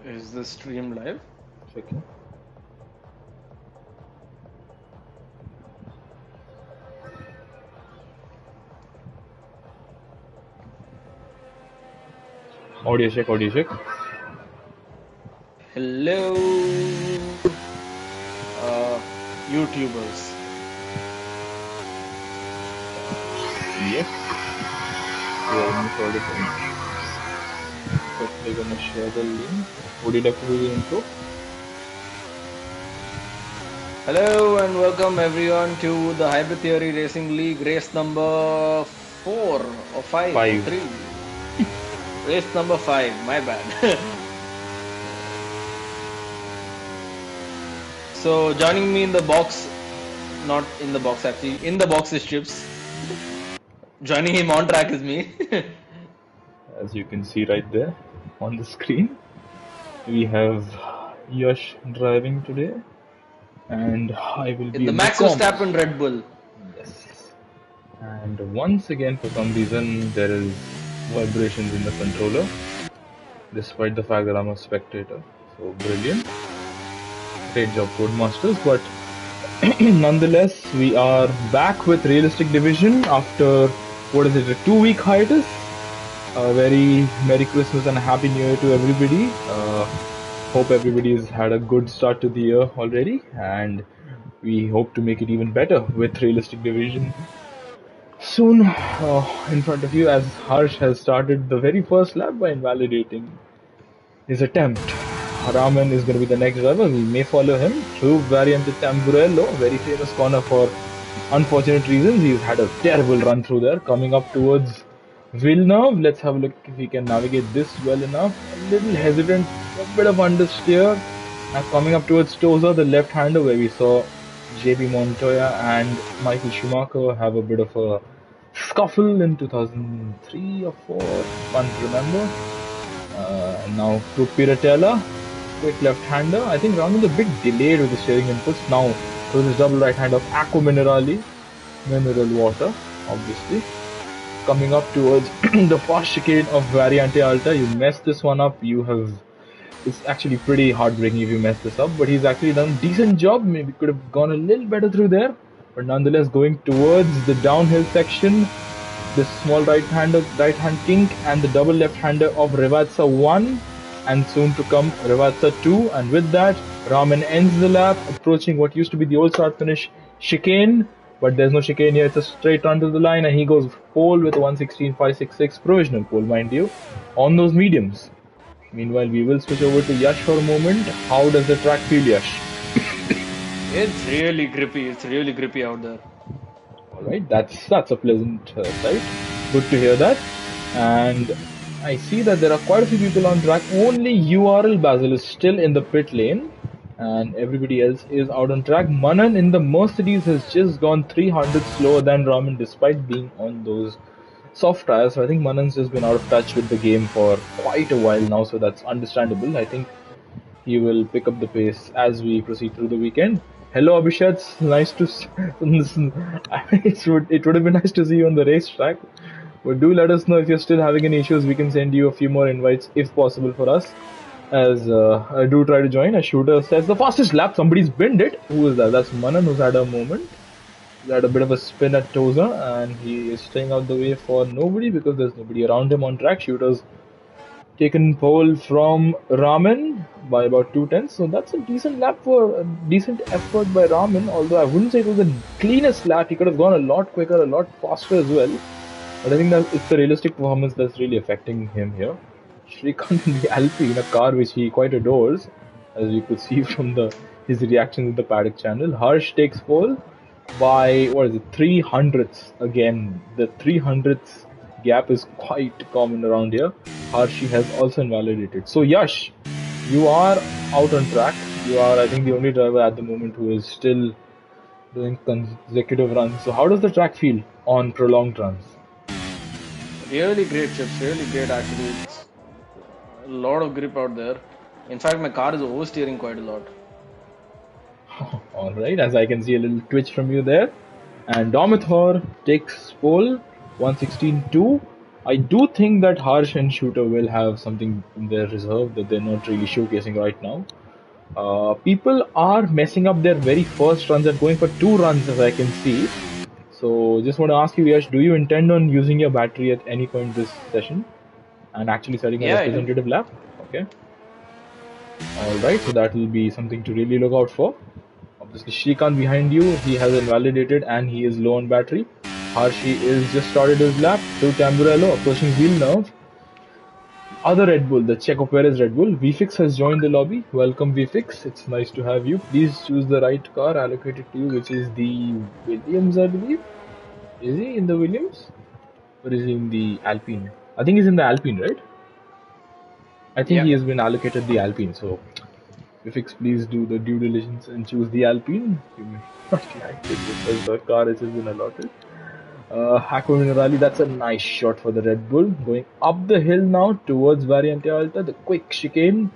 Is the stream live? Checking. Audio check, audio check. Hello, YouTubers. Yes. We are in this audio. Quickly gonna share the link. Would you like to do the intro? Hello and welcome everyone to the Hybrid Theory Racing League race number 4 or 5 or 5. 3. Race number 5, my bad. So joining me in the box, not in the box actually, in the box is Chips. Joining him on track is me. As you can see right there on the screen, we have Yash driving today, and I will be In the in Max the comms. Verstappen Red Bull. Yes. And once again, for some reason, there is vibrations in the controller, despite the fact that I'm a spectator. So brilliant. Great job, Codemasters. But nonetheless, we are back with Realistic Division after, what is it, a 2-week hiatus. A very Merry Christmas and a Happy New Year to everybody. Hope everybody's had a good start to the year already, and we hope to make it even better with Realistic Division soon in front of you, as Harsh has started the very first lap by invalidating his attempt. Raman is going to be the next driver. We may follow him through Variante Tamburello, very famous corner for unfortunate reasons. He's had a terrible run through there. Coming up towards Villeneuve, let's have a look if we can navigate this well enough. A little hesitant, a bit of understeer. And coming up towards Toza, the left-hander, where we saw JB Montoya and Michael Schumacher have a bit of a scuffle in 2003 or 4, can't remember. Now to Piratella, quick left-hander. I think Raman's a bit delayed with the steering inputs. Now to this double right-hand of Aqua Minerali, mineral water, obviously. Coming up towards the fast chicane of Variante Alta, you messed this one up. It's actually pretty heartbreaking if you mess this up, but he's actually done a decent job. Maybe could have gone a little better through there, but nonetheless going towards the downhill section. This small right-hand kink and the double left-hander of Rivazza 1 and soon to come Rivazza 2, and with that Raman ends the lap, approaching what used to be the old start finish chicane, but there's no chicane here. It's a straight run to the line, and he goes pole with a 1:16.566 provisional pole, mind you, on those mediums. Meanwhile, we will switch over to Yash for a moment. How does the track feel, Yash? It's really grippy. It's really grippy out there. Alright, that's a pleasant sight. Good to hear that. And I see that there are quite a few people on track. Only URL Basil is still in the pit lane, and everybody else is out on track. Manan in the Mercedes has just gone 300 slower than Raman despite being on those soft tires. So I think Manan's just been out of touch with the game for quite a while now, so that's understandable. I think he will pick up the pace as we proceed through the weekend. Hello Abhishek, nice to it would have been nice to see you on the racetrack. But do let us know if you're still having any issues. We can send you a few more invites if possible for us. As I do try to join. A shooter says the fastest lap, somebody's binned it. Who is that? That's Manan, who's had a moment. He had a bit of a spin at Toza, and he is staying out the way for nobody because there's nobody around him on track. Shooters taken pole from Raman by about 2 tenths, so that's a decent lap for a decent effort by Raman. Although I wouldn't say it was the cleanest lap, he could have gone a lot quicker, a lot faster as well. But I think that it's the realistic performance that's really affecting him here. Shrikant in the Alpine, in a car which he quite adores, as you could see from his reactions in the paddock channel. Harsh takes pole by 300ths. Again, the 300ths gap is quite common around here. Harshi has also invalidated. So Yash, you are out on track. You are, I think, the only driver at the moment who is still doing consecutive runs. So how does the track feel on prolonged runs? Really great, Chips. Really great, actually. It's a lot of grip out there. In fact, my car is oversteering quite a lot. Alright, as I can see a little twitch from you there. And Domathor takes pole, 1:16.2. I do think that Harsh and Shooter will have something in their reserve that they're not really showcasing right now. People are messing up their very first runs and going for 2 runs, as I can see. So, just want to ask you, Yash, do you intend on using your battery at any point this session and actually setting a Yeah, I do. representative lap? Okay. Alright, so that will be something to really look out for. Obviously, Shrikant behind you, he has invalidated and he is low on battery. Harshi is just started his lap through Tamburello, approaching Villeneuve. Other Red Bull, the Checo Perez Red Bull, VFix has joined the lobby. Welcome, VFix. It's nice to have you. Please choose the right car allocated to you, which is the Williams, I believe. Is he in the Williams? Or is he in the Alpine? I think he's in the Alpine, right? I think Yeah. he has been allocated the Alpine, so VFX, please do the due diligence and choose the Alpine. You may not like it because the car has been allotted. Hakko Minerali, that's a nice shot for the Red Bull. Going up the hill now towards Variante Alta, the quick chicane.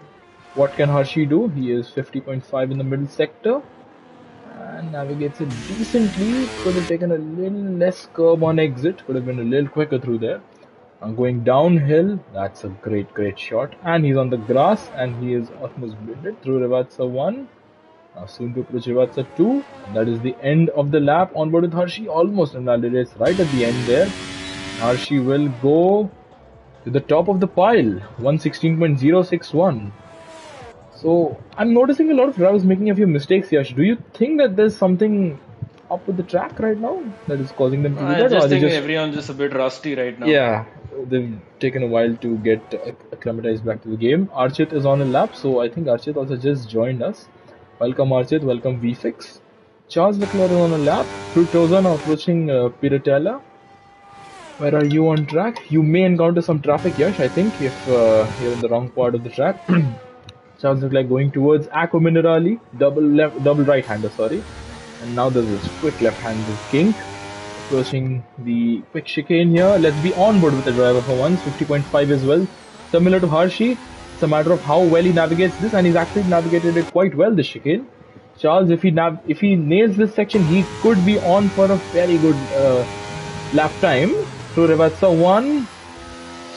What can Hershey do? He is 50.5 in the middle sector and navigates it decently. Could have taken a little less curb on exit, could have been a little quicker through there. Going downhill, that's a great shot. And he's on the grass and he is almost blended through Revatsa 1. Now soon to approach Revatsa 2. And that is the end of the lap. Onboard with Hershey, almost invalidates right at the end there. Hershey will go to the top of the pile, 116.061. So I'm noticing a lot of drivers making a few mistakes, Yash. Do you think that there's something up with the track right now that is causing them to do I that, or are just they think just everyone's just a bit rusty right now. yeah, they've taken a while to get acclimatized back to the game. Archit is on a lap, so I think Archit also just joined us. Welcome Archit, welcome VFix. Charles Leclerc is on a lap. Fruitosa now approaching Piratella. Where are you on track? You may encounter some traffic, Yash, I think, if you're in the wrong part of the track. Charles Leclerc going towards Acqua Minerali, double right-hander, sorry. And now there's this quick left-handed kink. Approaching the quick chicane here. Let's be on board with the driver for once. 50.5 as well. Similar to Hershey. It's a matter of how well he navigates this, and he's actually navigated it quite well, this chicane. Charles, if he nails this section, he could be on for a very good lap time. Through Revatsa 1.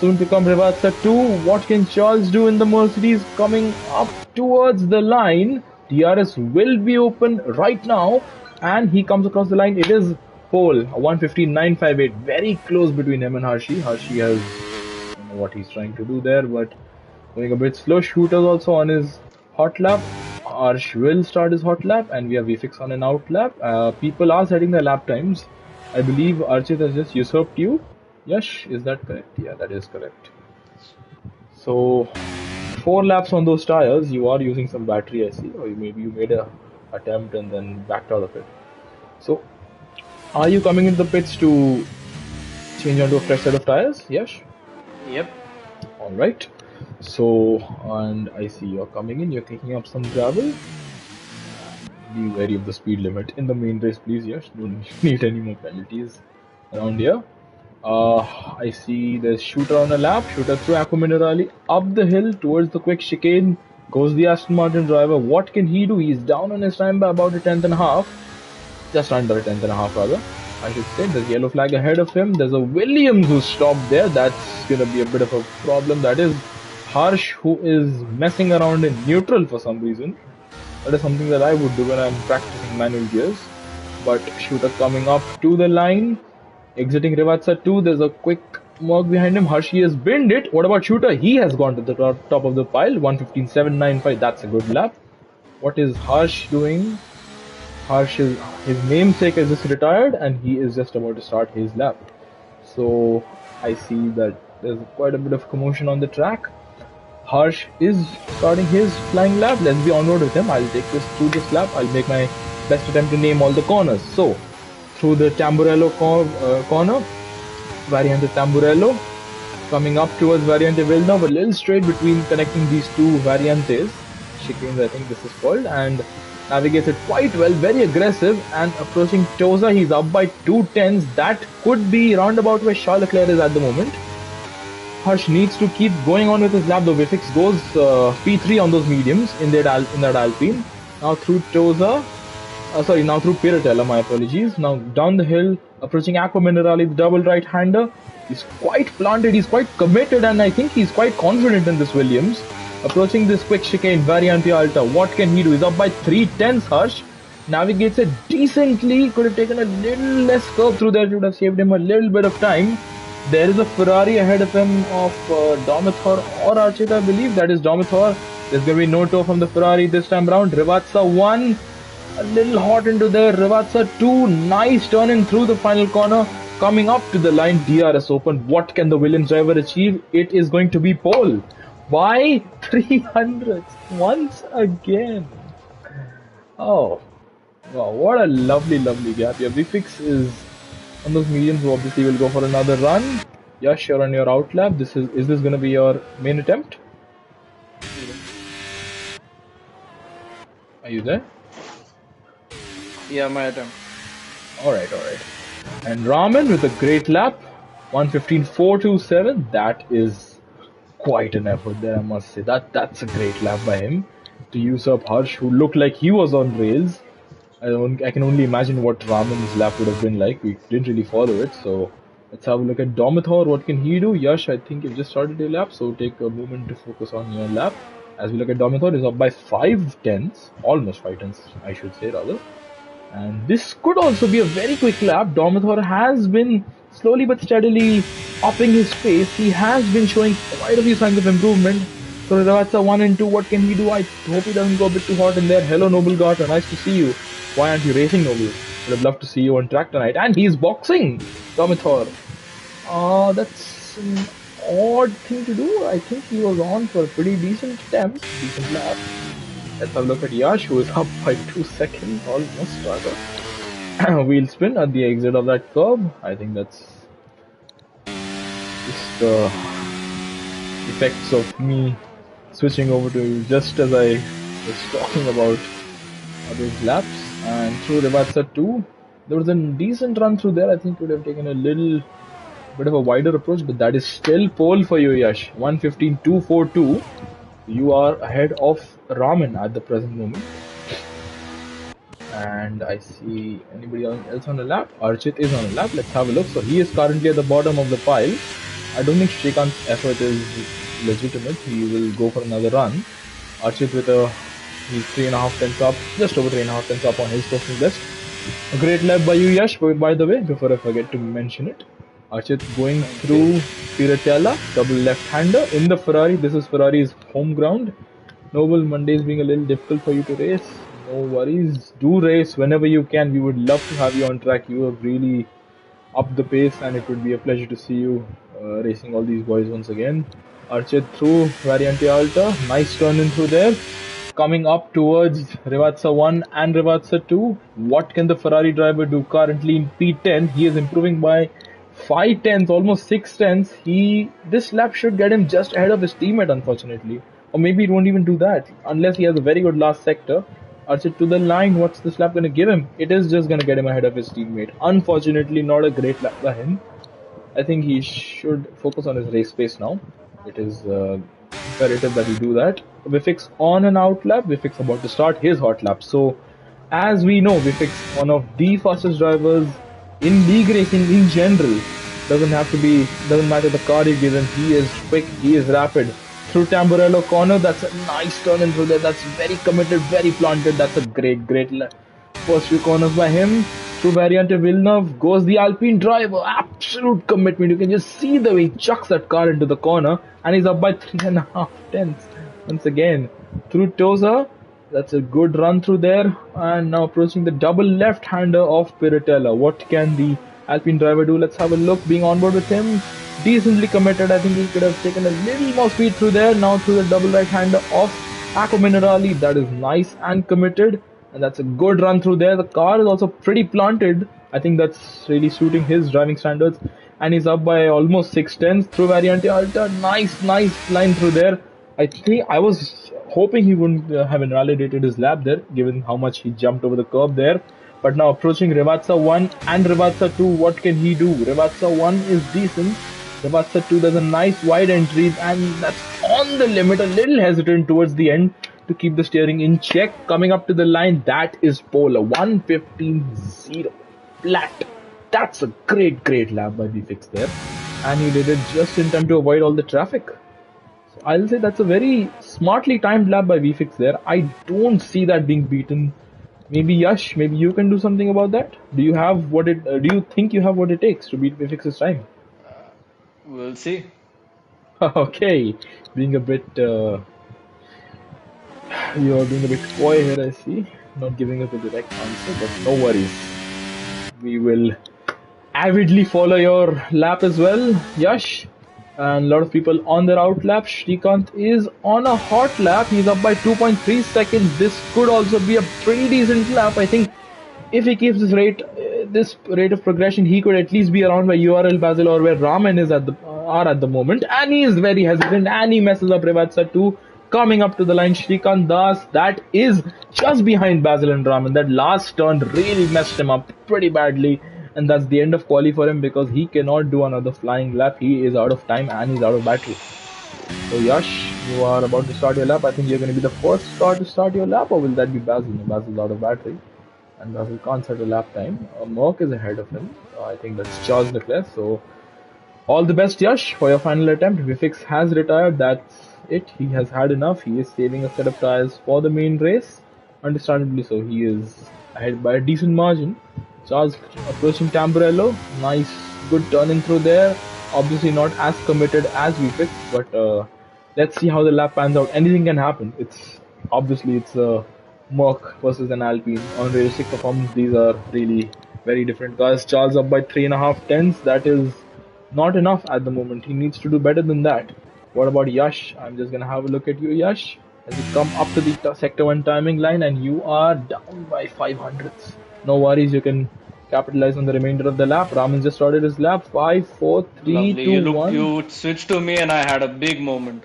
Soon to come Revatsa 2. What can Charles do in the Mercedes coming up towards the line? DRS will be open right now, and he comes across the line. It is pole, 115.958. Very close between him and Hershey. Hershey has, I don't know what he's trying to do there, but going a bit slow. Shooter's also on his hot lap. Arsh will start his hot lap, and we have VFix on an out lap. People are setting their lap times. I believe Archit has just usurped you. Yash, is that correct? Yeah, that is correct. So, 4 laps on those tires. You are using some battery, I see, or maybe you made a attempt and then backed out of it. So, are you coming into the pits to change onto a fresh set of tires? Yash? Yep. Alright. So, and I see you're coming in, you're kicking up some gravel. Be wary of the speed limit in the main race, please. Yes, don't need any more penalties around here. I see there's Shooter on a lap. Shooter through Acqua Minerali up the hill towards the quick chicane. Goes the Aston Martin driver. What can he do? He's down on his time by about a tenth and a half. Just under a tenth and a half, rather. I should say. There's yellow flag ahead of him. There's a Williams who stopped there. That's gonna be a bit of a problem. That is Harsh, who is messing around in neutral for some reason. That is something that I would do when I'm practicing manual gears. But Shooter coming up to the line, exiting Revatsa 2. There's a quick mark behind him. Hershey has binned it. What about Shooter? He has gone to the top of the pile. 115.795. That's a good lap. What is Harsh doing? Harsh is, his namesake has just retired and he is just about to start his lap. So I see that there's quite a bit of commotion on the track. Harsh is starting his flying lap. Let's be onward with him. I'll take this through this lap. I'll make my best attempt to name all the corners. So, through the Tamburello corner, Variante Tamburello, coming up towards Variante Villeneuve, a little straight between connecting these two Variantes, chicanes I think this is called, and navigates it quite well, very aggressive, and approaching Tosa, he's up by 2 tenths. That could be roundabout where Charles Leclerc is at the moment. Harsh needs to keep going on with his lap though. Vifix goes P3 on those mediums in that Alpine. Now through Tosa. Sorry, now through Piratella, my apologies. Now down the hill, approaching Aqua Minerali, the double right-hander. He's quite planted, he's quite committed, and I think he's quite confident in this Williams. Approaching this quick chicane, Variante Alta. What can he do? He's up by 3/10, Harsh. Navigates it decently. Could have taken a little less curve through there. It would have saved him a little bit of time. There is a Ferrari ahead of him of Domathor or Archit, I believe. That is Domathor. There's going to be no tow from the Ferrari this time around. Rivazza 1. A little hot into there. Rivazza 2. Nice turning through the final corner. Coming up to the line. DRS open. What can the Williams driver achieve? It is going to be pole. By 300 once again. Oh. Wow, what a lovely, lovely gap. Yeah, Vifix is on those mediums who obviously will go for another run. Yash, you're on your out lap. Is this gonna be your main attempt? Are you there? Yeah, my attempt. Alright. And Raman with a great lap. 1:15.427. That is quite an effort there, I must say. That's a great lap by him. To usurp Harsh, who looked like he was on rails. I can only imagine what Raman's lap would have been like. We didn't really follow it, so let's have a look at Domathor. What can he do? Yash, I think you've just started your lap, so take a moment to focus on your lap. As we look at Domathor, he's up by 5/10, almost 5/10, I should say rather. And this could also be a very quick lap. Domathor has been slowly but steadily upping his pace. He has been showing quite a few signs of improvement. So Rivazza 1 and 2, what can he do? I hope he doesn't go a bit too hot in there. Hello, Noble Garter, nice to see you. Why aren't you racing, Noble? Would have loved to see you on track tonight. And he's boxing, Domathor. That's an odd thing to do. I think he was on for a pretty decent attempt, decent lap. Let's have a look at Yash, who is up by 2 seconds, almost rather. Wheel spin at the exit of that curb. I think that's just the effects of me switching over to just as I was talking about those laps. And through Rivazza 2, there was a decent run through there. I think would have taken a little bit of a wider approach, but that is still pole for you, Yash. 1:15.242. You are ahead of Raman at the present moment. And I see anybody else on the lap? Archit is on the lap. Let's have a look. So he is currently at the bottom of the pile. I don't think Shrikant's effort is legitimate. He will go for another run. Archit with he's 3.5 tenths up, just over 3.5 tenths up on his personal best. A great lap by you, Yash, by the way, before I forget to mention it. Archit going through Piratella, double left-hander in the Ferrari. This is Ferrari's home ground. Noble, Mondays being a little difficult for you to race. No worries. Do race whenever you can. We would love to have you on track. You have really upped the pace, and it would be a pleasure to see you racing all these boys once again. Archit through Variante Alta. Nice turn in through there. Coming up towards Rivazza 1 and Rivazza 2. What can the Ferrari driver do currently in P10? He is improving by 5/10, almost 6/10. This lap should get him just ahead of his teammate, unfortunately. Or maybe it won't even do that, unless he has a very good last sector. Archit to the line, what's this lap going to give him? It is just going to get him ahead of his teammate. Unfortunately, not a great lap by him. I think he should focus on his race pace now. It is imperative that he do that. Vifix on an out lap. Vifix about to start his hot lap. So, as we know, Vifix, one of the fastest drivers in league racing in general. Doesn't matter the car you give him. He is quick, he is rapid. Through Tamburello corner, that's a nice turn in through there. That's very committed, very planted. That's a great first few corners by him. Through Variante Villeneuve goes the Alpine driver. Absolute commitment. You can just see the way he chucks that car into the corner. And he's up by 3.5 tenths. Once again, through Tosa. That's a good run through there. And now approaching the double left-hander of Piratella. What can the Alpine driver do? Let's have a look. Being on board with him. Decently committed. I think he could have taken a little more speed through there. Now through the double right-hander of Aqua Minerali. That is nice and committed. And that's a good run through there. The car is also pretty planted. I think that's really suiting his driving standards. And he's up by almost 6/10 through Variante Alta. Nice line through there. I think I was hoping he wouldn't have invalidated his lap there, given how much he jumped over the curb there. But now approaching Rivazza 1 and Rivazza 2, what can he do? Rivazza 1 is decent. Rivazza 2 does a nice wide entry, and that's on the limit, a little hesitant towards the end. to keep the steering in check. Coming up to the line, that is pole, a 1:15.0 flat. That's a great lap by VFix there. And he did it just in time to avoid all the traffic. So I'll say that's a very smartly timed lap by VFix there. I don't see that being beaten. Maybe Yash, maybe you can do something about that. Do you have what it? Do you think you have what it takes to beat VFX's time? We'll see. Okay, being a bit, you're being a bit coy here, I see. Not giving us a direct answer, but no worries. We will avidly follow your lap as well, Yash. And a lot of people on their out lap. Shrikant is on a hot lap. He's up by 2.3 seconds. This could also be a pretty decent lap. I think if he keeps this rate of progression, he could at least be around where URL Basil or where Ramen is are at the moment. And he is very hesitant and he messes up Revatsa too. Coming up to the line, Shrikant Das, that is just behind Basil and Raman. That last turn really messed him up pretty badly. And that's the end of quali for him because he cannot do another flying lap. He is out of time and he's out of battery. So Yash, you are about to start your lap. I think you're going to be the first car to start your lap, or will that be Basil? No, Basil's out of battery. And Basil can't set a lap time. Merck is ahead of him. I think that's Charles Leclerc. So all the best, Yash, for your final attempt. Vifix has retired. That's it. He has had enough. He is saving a set of tires for the main race. Understandably so. He is ahead by a decent margin. Charles approaching Tamburello. Nice, good turning through there. Obviously not as committed as Vifix, but let's see how the lap pans out. Anything can happen. It's a Merc versus an Alpine. On realistic performance, these are really very different cars. Charles up by 3.5 tenths. That is not enough at the moment. He needs to do better than that. What about Yash? I'm just gonna have a look at you, Yash. As you come up to the sector 1 timing line and you are down by 500ths. No worries, you can capitalize on the remainder of the lap. Raman just started his lap. 5, 4, 3, Lovely. 2, 1. You switched to me and I had a big moment.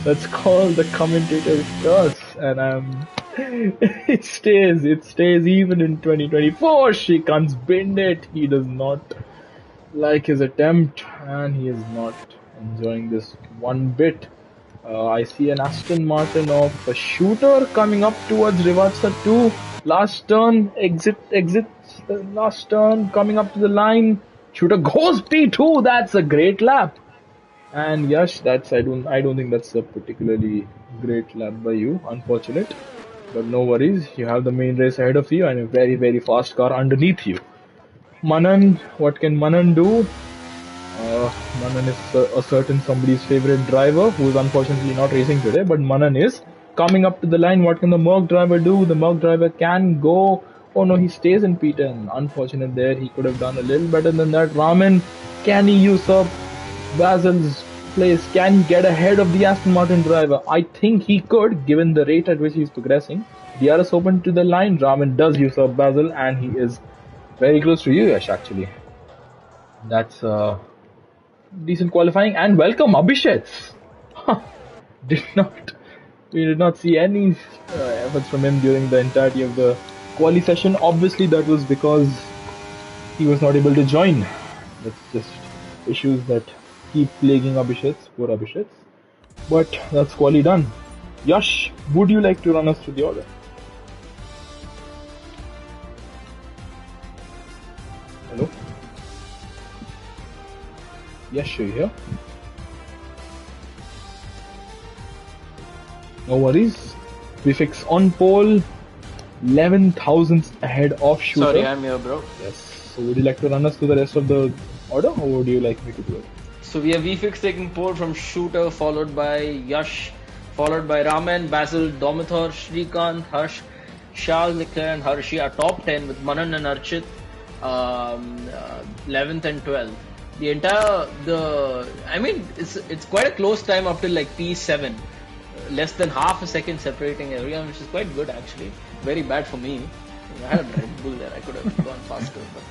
That's called the commentator's curse, and it stays even in 2024. She can't bend it. He does not like his attempt, and he is not enjoying this one bit. I see an Aston Martin of a shooter coming up towards Rivatsa 2. Last turn, exits the last turn, coming up to the line. Shooter goes P2. That's a great lap. And Yash, I don't think that's a particularly great lap by you, unfortunate. But no worries, you have the main race ahead of you and a very fast car underneath you. Manan, what can Manan do? Manan is a certain somebody's favorite driver who is unfortunately not racing today, but Manan is coming up to the line. What can the Merc driver do? The Merc driver can go. Oh no, he stays in P10. Unfortunate there. He could have done a little better than that. Raman, can he usurp Basil's place? Can he get ahead of the Aston Martin driver? I think he could, given the rate at which he's progressing. DRS open to the line. Raman does usurp Basil, and he is very close to you, Yash, actually. That's decent qualifying, and welcome Abhishek. We did not see any efforts from him during the entirety of the quali session. Obviously, that was because he was not able to join. That's just issues that keep plaguing Abhishek, poor Abhishek. But that's quali done. Yash, would you like to run us through the order? Hello? Yash, are you here? No worries. Prefix on pole, 11 thousandths ahead of Shooter. Sorry, I'm here, bro. Yes. So would you like to run us through the rest of the order, or would you like me to do it? So we have VFix taking pole from Shooter, followed by Yash, followed by Raman, Basil, Domathor, Shrikant, Harsh, Charles Leclerc and Hershey are top 10 with Manan and Archit 11th and 12th. It's quite a close time up till like P7. Less than half a second separating everyone, which is quite good actually. Very bad for me. I had a Red Bull there. I could have gone faster. But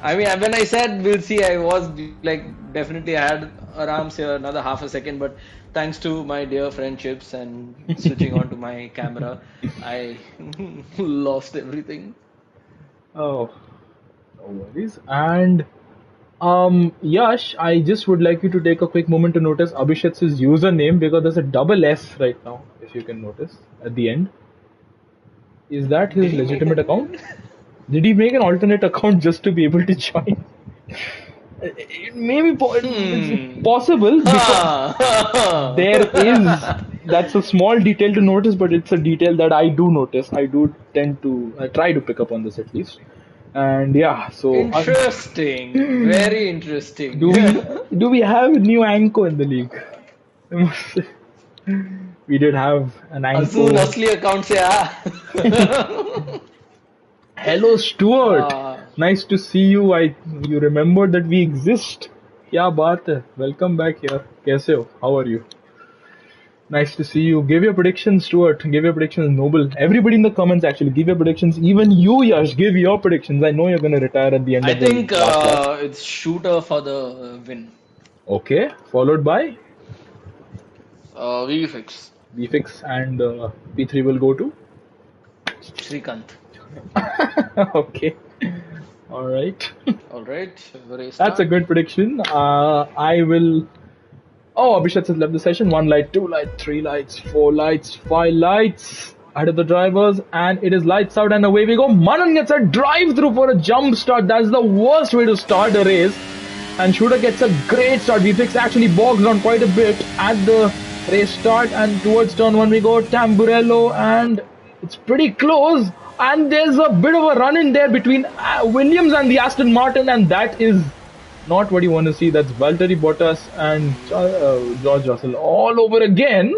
I mean, when I said we'll see, I was like definitely I had around say another half a second. But thanks to my dear friendships and switching on to my camera, I lost everything. Oh, no worries. And Yash, I just would like you to take a quick moment to notice Abhishek's username because there's a double S right now, if you can notice at the end. Is that Did his he make a legitimate new account? one? Did he make an alternate account just to be able to join? It may be it's Hmm. possible because there is Ha. that's a small detail to notice, but it's a detail that I do notice. I do tend to I try to pick up on this at least. And yeah, so Interesting. Very do interesting. we have a new anchor in the league? We did have an अजून anchor. असली account से Hello, Stuart. Uh Nice to see you. You remembered that we exist. क्या बात है? Welcome back here. कैसे हो? How are you? Nice to see you. Give your predictions, Stuart. Give your predictions, Noble. Everybody in the comments actually give your predictions. Even you, Yash, give your predictions. I know you're going to retire at the end I of the think last lap. it's shooter for the win. Okay, followed by We fix VFix and P3 will go to. Srikanth. Okay, all right. All right, race That's a start. good prediction. I will. Oh, Abhishek has left the session. One light, two lights, three lights, four lights, five lights. Ahead of the drivers, and it is lights out, and away we go. Manan gets a drive through for a jump start. That's the worst way to start a race. And Shooter gets a great start. VFX actually bogs on quite a bit at the race start, and towards turn one we go. Tamburello, and it's pretty close. And there's a bit of a run in there between Williams and the Aston Martin, and that is not what you want to see. That's Valtteri Bottas and George Russell all over again,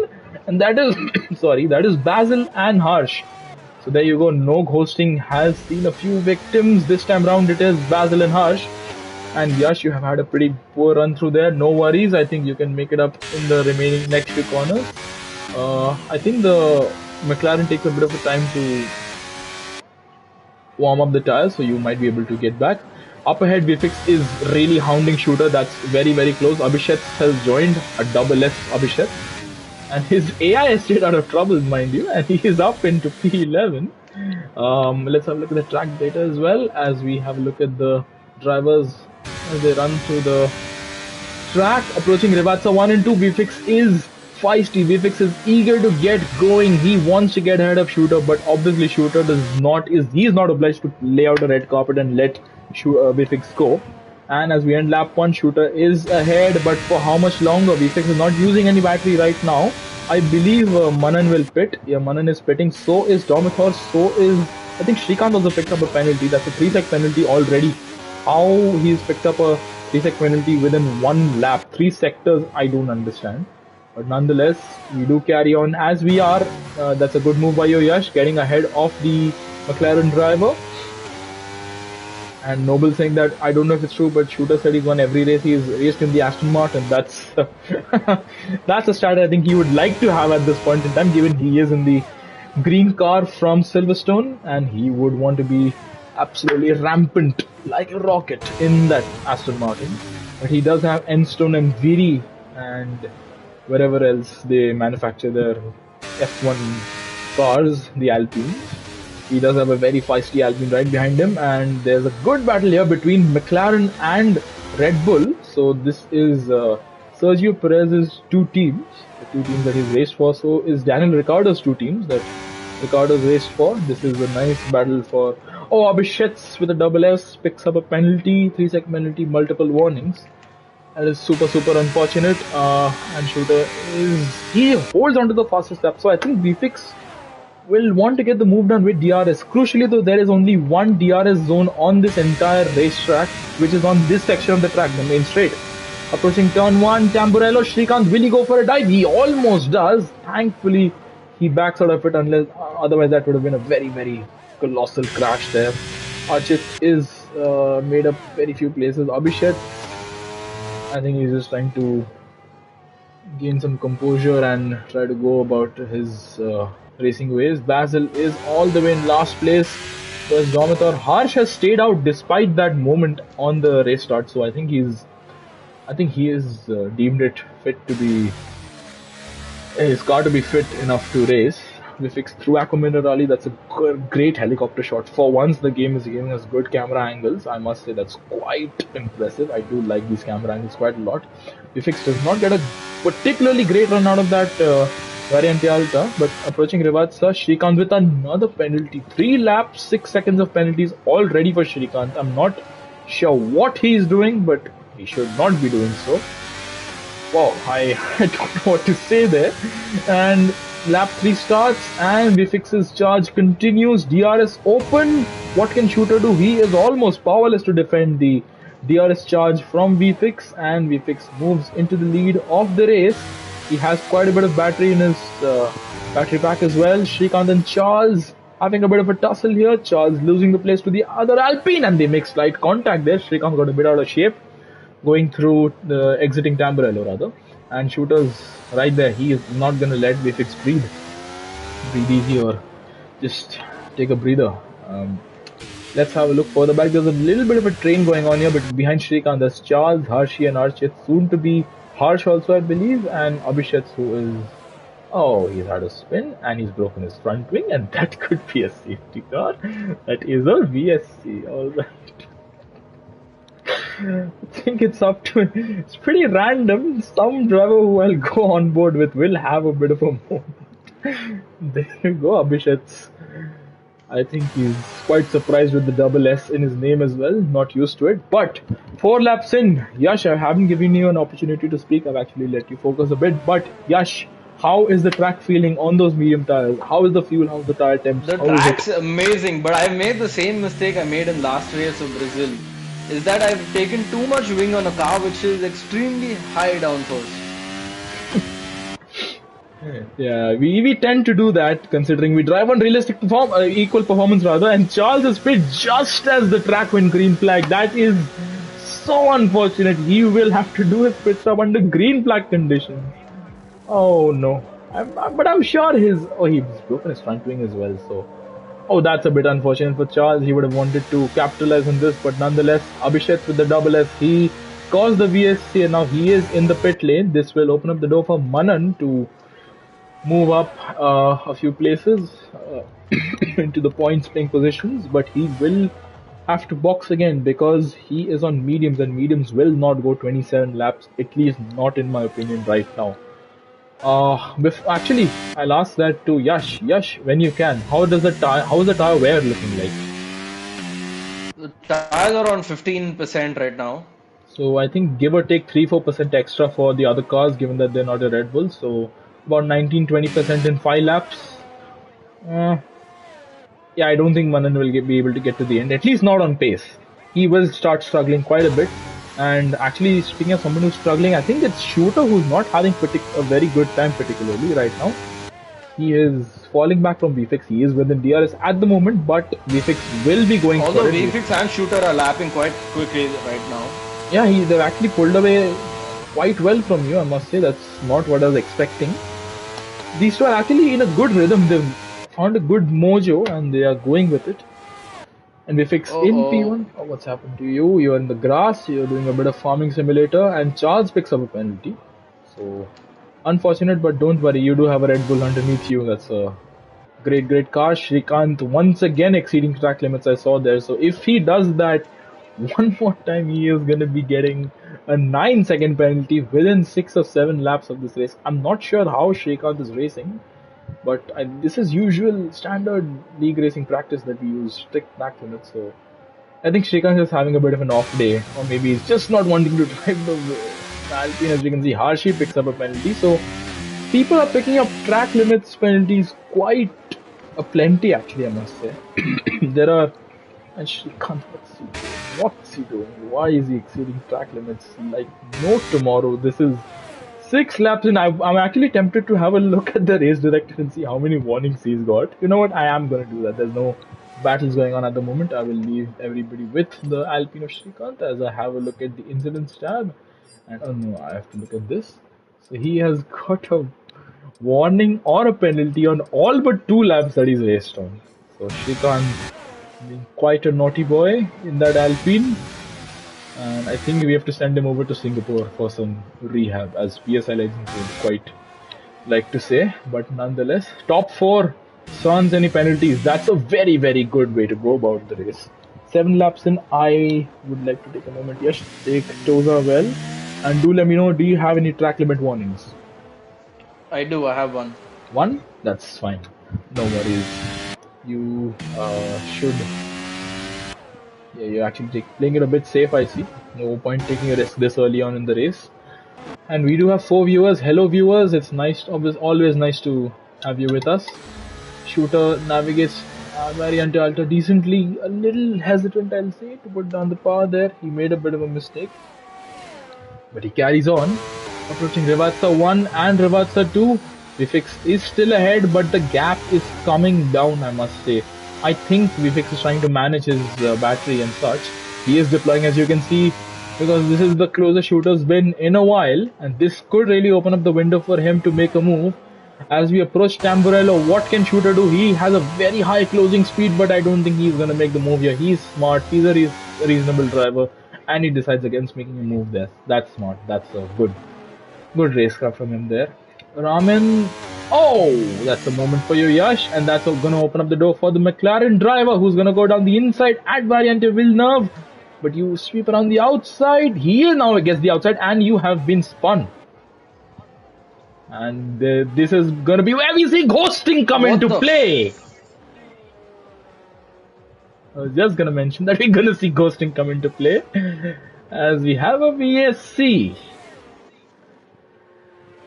and that is sorry, that is Basil and Harsh. So there you go. No hosting has seen a few victims. This time round, it is Basil and Harsh. And Yash, you have had a pretty poor run through there. No worries. I think you can make it up in the remaining next few corners. I think the McLaren takes a bit of a time to warm up the tires, so you might be able to get back. Up ahead, VFX is really hounding Shooter. That's very, very close. Abhishek has joined a double S Abhishek. And his AI has stayed out of trouble, mind you, and he is up into P11. Let's have a look at the track data as well as we have a look at the drivers as they run through the track. Approaching Rivatsa 1 and 2, VFX is feisty. VFX is eager to get going. He wants to get ahead of Shooter, but obviously Shooter he is not obliged to lay out a red carpet and let VFX go. And as we end lap 1, Shooter is ahead, but for how much longer? VFX is not using any battery right now. I believe Manan will pit. Yeah, Manan is pitting. So is Domathor. So is, I think Srikanth also picked up a penalty. That's a 3-sec penalty already. How he's picked up a 3-sec penalty within one lap. 3 sectors, I don't understand. But nonetheless, we do carry on as we are. That's a good move by Yash, getting ahead of the McLaren driver. And Noble saying that I don't know if it's true, but Shooter said he's won every race he's raced in the Aston Martin. That's that's a stat I think he would like to have at this point in time, given he is in the green car from Silverstone, and he would want to be absolutely rampant like a rocket in that Aston Martin. But he does have Enstone and Viri and wherever else they manufacture their F1 cars, the Alpines. He does have a very feisty Alpine right behind him, and there's a good battle here between McLaren and Red Bull. So this is Sergio Perez's two teams, the two teams that he's raced for. So is Daniel Ricciardo's two teams that Ricciardo's raced for. This is a nice battle for. Oh, Abhishek with a double S picks up a penalty, 3-sec penalty, multiple warnings. That is super, super unfortunate. And Shooter he holds on to the fastest lap. So I think VFX will want to get the move done with DRS. Crucially though, there is only one DRS zone on this entire racetrack, which is on this section of the track, the main straight. Approaching turn 1, Tamburello, Srikanth, will he go for a dive? He almost does. Thankfully, he backs out of it, unless otherwise that would have been a very, very colossal crash there. Archit is made up very few places. Abhishek, I think he's just trying to gain some composure and try to go about his racing ways. Basil is all the way in last place. Whereas Domathor, Harsh has stayed out despite that moment on the race start. So I think he is deemed it fit to be his car to be fit enough to race. We fixed through Aquaminerali. That's a great helicopter shot. For once, the game is giving us good camera angles. I must say that's quite impressive. I do like these camera angles quite a lot. We fixed does not get a particularly great run out of that Variante Alta, but approaching Rivatsa, Shrikant with another penalty. 3 laps, 6 seconds of penalties, all ready for Shrikant. I'm not sure what he is doing, but he should not be doing so. Wow, I don't know what to say there. And lap 3 starts and VFX's charge continues. DRS open. What can Shooter do? He is almost powerless to defend the DRS charge from VFX, and VFX moves into the lead of the race. He has quite a bit of battery in his battery pack as well. Shrikant and Charles having a bit of a tussle here. Charles losing the place to the other Alpine, and they make slight contact there. Shrikant got a bit out of shape going through the exiting Tamburello rather, and Shooter's right there. He is not going to let VFX breathe easy or just take a breather. Let's have a look further back. There's a little bit of a train going on here, but behind Shrikant there's Charles, Harshi and Archit, soon to be Harsh also I believe, and Abhishek, who is, oh, he's had a spin and he's broken his front wing, and that could be a safety car. That is a VSC, alright. I think it's up to, it's pretty random. Some driver who I'll go on board with will have a bit of a moment. There you go, Abhishek. I think he's quite surprised with the double S in his name as well, not used to it. But 4 laps in, Yash, I haven't given you an opportunity to speak. I've actually let you focus a bit. But Yash, how is the track feeling on those medium tires? How is the fuel? How's the tire temps? The track's amazing, but I made the same mistake I made in last race of Brazil. Is that I've taken too much wing on a car which is extremely high downforce. Yeah, we tend to do that considering we drive on realistic equal performance rather, and Charles is fit just as the track went green flag. That is so unfortunate. He will have to do his pit stop under green flag conditions. Oh no. But I'm sure he's broken his front wing as well, so oh, that's a bit unfortunate for Charles. He would have wanted to capitalize on this, but nonetheless, Abhishek with the double S, he caused the VSC and now he is in the pit lane. This will open up the door for Manan to move up a few places into the points playing positions, but he will have to box again because he is on mediums, and mediums will not go 27 laps, at least not in my opinion right now. Actually, I'll ask that to Yash. Yash, when you can, how is the tire wear looking like? The tires are on 15% right now. So I think give or take 3-4% extra for the other cars, given that they're not a Red Bull. So about 19-20% in 5 laps. Yeah, I don't think Manan will be able to get to the end, at least not on pace. He will start struggling quite a bit. And actually, speaking of someone who's struggling, I think it's Shooter who's not having a very good time particularly right now. He is falling back from VFX. He is within DRS at the moment, but VFX will be going Although VFX and Shooter are lapping quite quickly right now. Yeah, they've actually pulled away quite well from you, I must say. That's not what I was expecting. These two are actually in a good rhythm. They've found a good mojo and they are going with it. And VFX in P1. Oh, what's happened to you? You're in the grass, you're doing a bit of farming simulator, and Charles picks up a penalty. So, unfortunate, but don't worry, you do have a Red Bull underneath you. That's a great car. Shrikant once again exceeding track limits I saw there. So, if he does that one more time, he is going to be getting a 9-second penalty within 6 or 7 laps of this race. I'm not sure how Shrikant is racing. But this is usual standard league racing practice that we use strict track limits. So I think Shrikant is having a bit of an off day, or maybe he's just not wanting to drive the Alpine. As you can see, Harshi picks up a penalty. So people are picking up track limits penalties quite a plenty, actually, I must say. There are, and Shrikant, what's he doing? Why is he exceeding track limits like no tomorrow? This is 6 laps in. I'm actually tempted to have a look at the race director and see how many warnings he's got. You know what? I am going to do that. There's no battles going on at the moment. I will leave everybody with the Alpine of Shrikant as I have a look at the incidents tab. And oh no, I have to look at this. So he has got a warning or a penalty on all but 2 laps that he's raced on. So Shrikant being quite a naughty boy in that Alpine. And I think we have to send him over to Singapore for some rehab, as PSI legends would quite like to say. But nonetheless, top 4 Sans any penalties. That's a very, very good way to go about the race. 7 laps in, I would like to take a moment. Yes, take Toza well. And do let me know, do you have any track limit warnings? I do. I have one. One? That's fine. No worries. You should. Yeah, you're actually playing it a bit safe, I see. No point taking a risk this early on in the race. And we do have 4 viewers. Hello, viewers. It's nice, always nice to have you with us. Shooter navigates Variante Alta decently, a little hesitant, I'll say, to put down the power there. He made a bit of a mistake, but he carries on. Approaching Rivatsa 1 and Rivatsa 2. Vifix is still ahead, but the gap is coming down, I must say. I think Vifix is trying to manage his battery and such. He is deploying, as you can see, because this is the closest Shooter's been in a while, and this could really open up the window for him to make a move. As we approach Tamburello, what can Shooter do? He has a very high closing speed, but I don't think he's going to make the move here. He's smart, he's a reasonable driver, and he decides against making a move there. That's smart, that's a good racecraft from him there. Ramen, oh, that's a moment for you, Yash, and that's going to open up the door for the McLaren driver, who's going to go down the inside at Variante Villeneuve. But you sweep around the outside. He now gets the outside, and you have been spun. And this is going to be where we see ghosting come into play. I was just going to mention that we're going to see ghosting come into play as we have a VSC.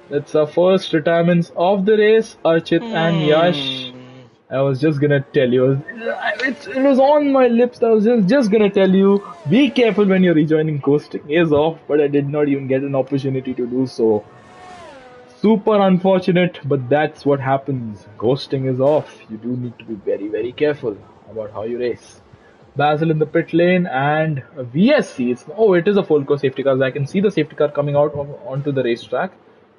That's our first retirements of the race, Archit and Yash. I was just going to tell you, it was on my lips. I was just going to tell you, be careful when you're rejoining. Ghosting is off, but I did not even get an opportunity to do so. Super unfortunate, but that's what happens. Ghosting is off. You do need to be very, very careful about how you race. Basil in the pit lane and a VSC. It is a full course safety car. I can see the safety car coming out onto the racetrack.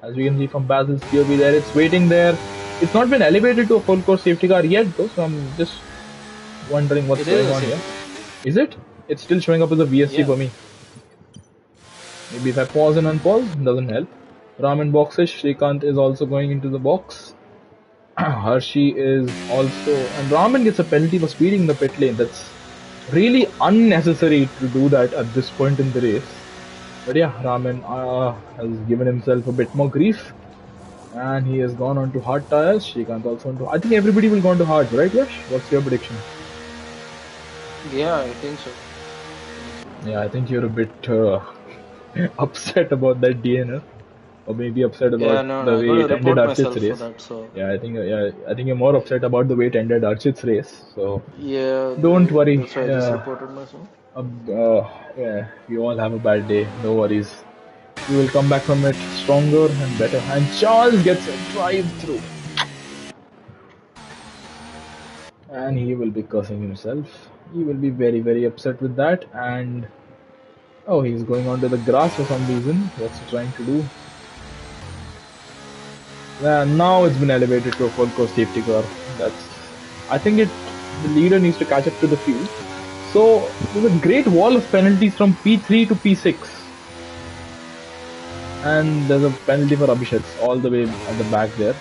As we can see from Basil's POV there, it's waiting there. It's not been elevated to a full course safety car yet though, so I'm just wondering what's going on here. Is it? It's still showing up as a VSC for me. Maybe if I pause and unpause, it doesn't help. Ramen boxes, Shrikant is also going into the box. Hershey is also, and Ramen gets a penalty for speeding in the pit lane. That's really unnecessary to do that at this point in the race. But yeah, Ramen has given himself a bit more grief. And he has gone on to hard tires. Shrikant also on to, I think everybody will go on to hard, right Yash? What's your prediction? Yeah, I think so. Yeah, I think you're a bit upset about that DNF. Or maybe upset about the way it ended Archit's race. That, so. Yeah, I think you're more upset about the way it ended Archit's race. So yeah, don't worry. That's why I just reported myself. Yeah, we all have a bad day. No worries. We will come back from it stronger and better. And Charles gets a drive-through, and he will be cursing himself. He will be very, very upset with that. And oh, he's going onto the grass for some reason. What's he trying to do? Now it's been elevated to a full course safety car. I think the leader needs to catch up to the field. So there's a great wall of penalties from P3 to P6. And there's a penalty for Abhishek all the way at the back there.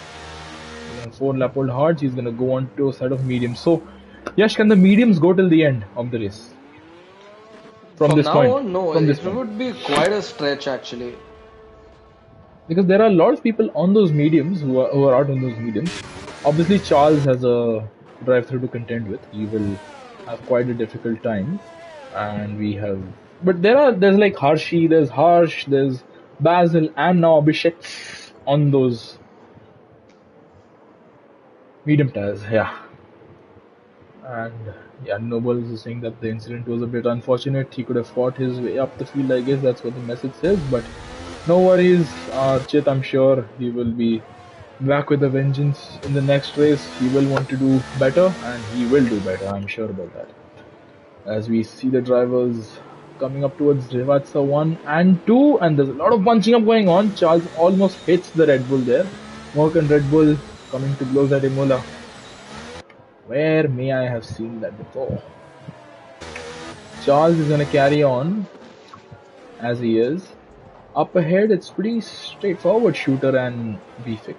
4 lap old hards, he's gonna go on to a set of mediums. So Yash, can the mediums go till the end of the race? From this point? On, no, it would be quite a stretch actually. Because there are a lot of people on those mediums who are out on those mediums. Obviously, Charles has a drive-through to contend with. He will have quite a difficult time, and we have. But there's like Hershey, there's Harsh, there's Basil, and now Abhishek on those medium tires. Yeah, and yeah, Noble is saying that the incident was a bit unfortunate. He could have fought his way up the field. I guess that's what the message says, but. No worries, Chit, I'm sure he will be back with a vengeance in the next race. He will want to do better, and he will do better, I'm sure about that. As we see the drivers coming up towards Rivatsa 1 and 2, and there's a lot of bunching up going on. Charles almost hits the Red Bull there. Merck and Red Bull coming to blows at Imola. Where may I have seen that before? Charles is going to carry on, as he is. Up ahead, it's pretty straightforward, Shooter and VFix.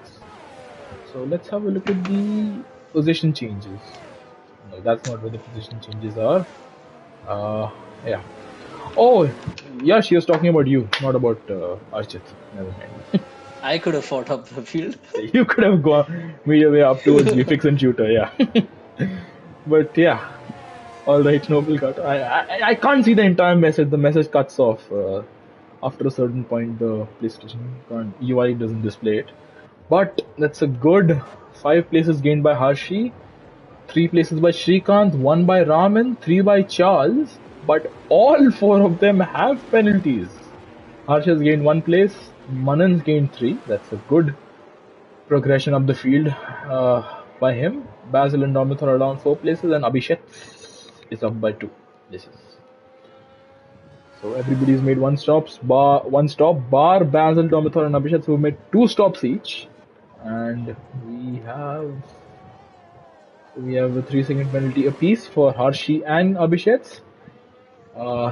So let's have a look at the position changes. No, that's not where the position changes are. Yeah. Oh, yeah, she was talking about you, not about Archit. Never mind. I could have fought up the field. You could have gone made your way up towards VFX and shooter, yeah. But yeah, all right, Noble cut. I can't see the entire message. The message cuts off after a certain point. The PlayStation UI doesn't display it. But that's a good 5 places gained by Harshi, 3 places by Shrikant, 1 by Raman, 3 by Charles. But all 4 of them have penalties. Harsh has gained 1 place, Manan's gained 3. That's a good progression up the field by him. Basil and Domitor are down 4 places, and Abhishek is up by 2 places. So everybody's made one stop, bar Basil, Domitor, and Abhishek, who made 2 stops each. And we have a 3-second penalty apiece for Harshi and Abhishek.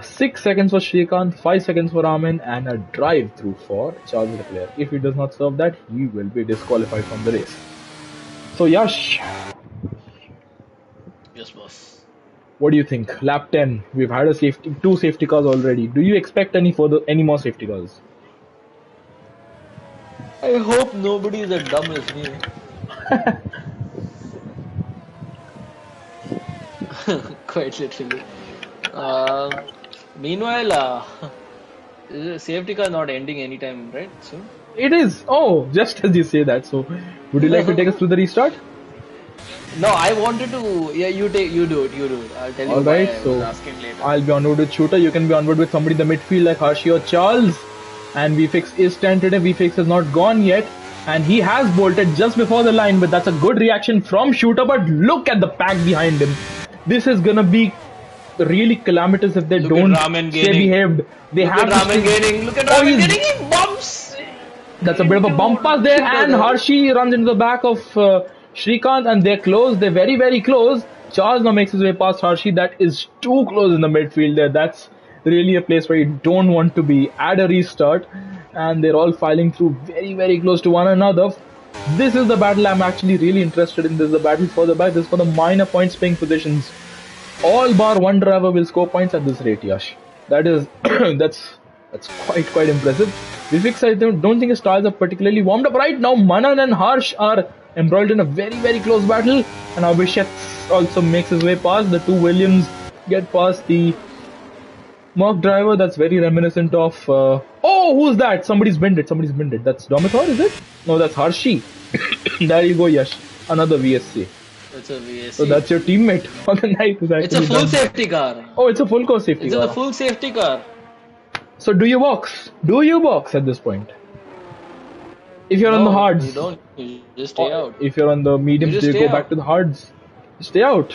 6 seconds for Shrikant, 5 seconds for Raman, and a drive through for Charles Leclerc. If he does not serve that, he will be disqualified from the race. So Yash, Yes, boss. what do you think? Lap 10, we've had 2 safety cars already. Do you expect any more safety cars? I hope nobody is as dumb as me. Quite literally. Meanwhile, is safety car not ending anytime, right? Soon? It is. Oh, just as you say that. So, would you like to take us through the restart? No, I wanted to. Yeah, you do it. I'll tell you. All right. I So, was asking later. I'll be onward with shooter. You can be onward with somebody in the midfield like Harshi or Charles. And VFX is tentative. VFX has not gone yet. And he has bolted just before the line, but that's a good reaction from shooter. But look at the pack behind him. This is gonna be really calamitous if they don't stay behaved. They have Look at Raman gaining. Look at Raman getting. He bumps. That's a bit of a bump pass there, and Harshi runs into the back of Shrikant, and they're close. They're very, very close. Charles now makes his way past Harshi. That is too close in the midfield there. That's really a place where you don't want to be. Add a restart, and they're all filing through very, very close to one another. This is the battle I'm actually really interested in. This is the battle for the back. This is for the minor points paying positions. All bar one driver will score points at this rate, Yash. That is that's quite impressive. Vivix, I don't think his styles are particularly warmed up right now. Manan and Harsh are embroiled in a very, very close battle, and Abhishek also makes his way past. The 2 Williams get past the Merc driver. That's very reminiscent of oh, who's that? Somebody's binned it. That's Domitor, is it? No, that's Harshi. There you go, Yash. Another VSC. It's a VSC. So that's your teammate on the night. It's a full safety car. Oh, it's a full course safety car. It's a full safety car. So do you box? Do you box at this point? If you're on the hards. You don't. You just stay out. If you're on the mediums, do you go back to the hards? Stay out.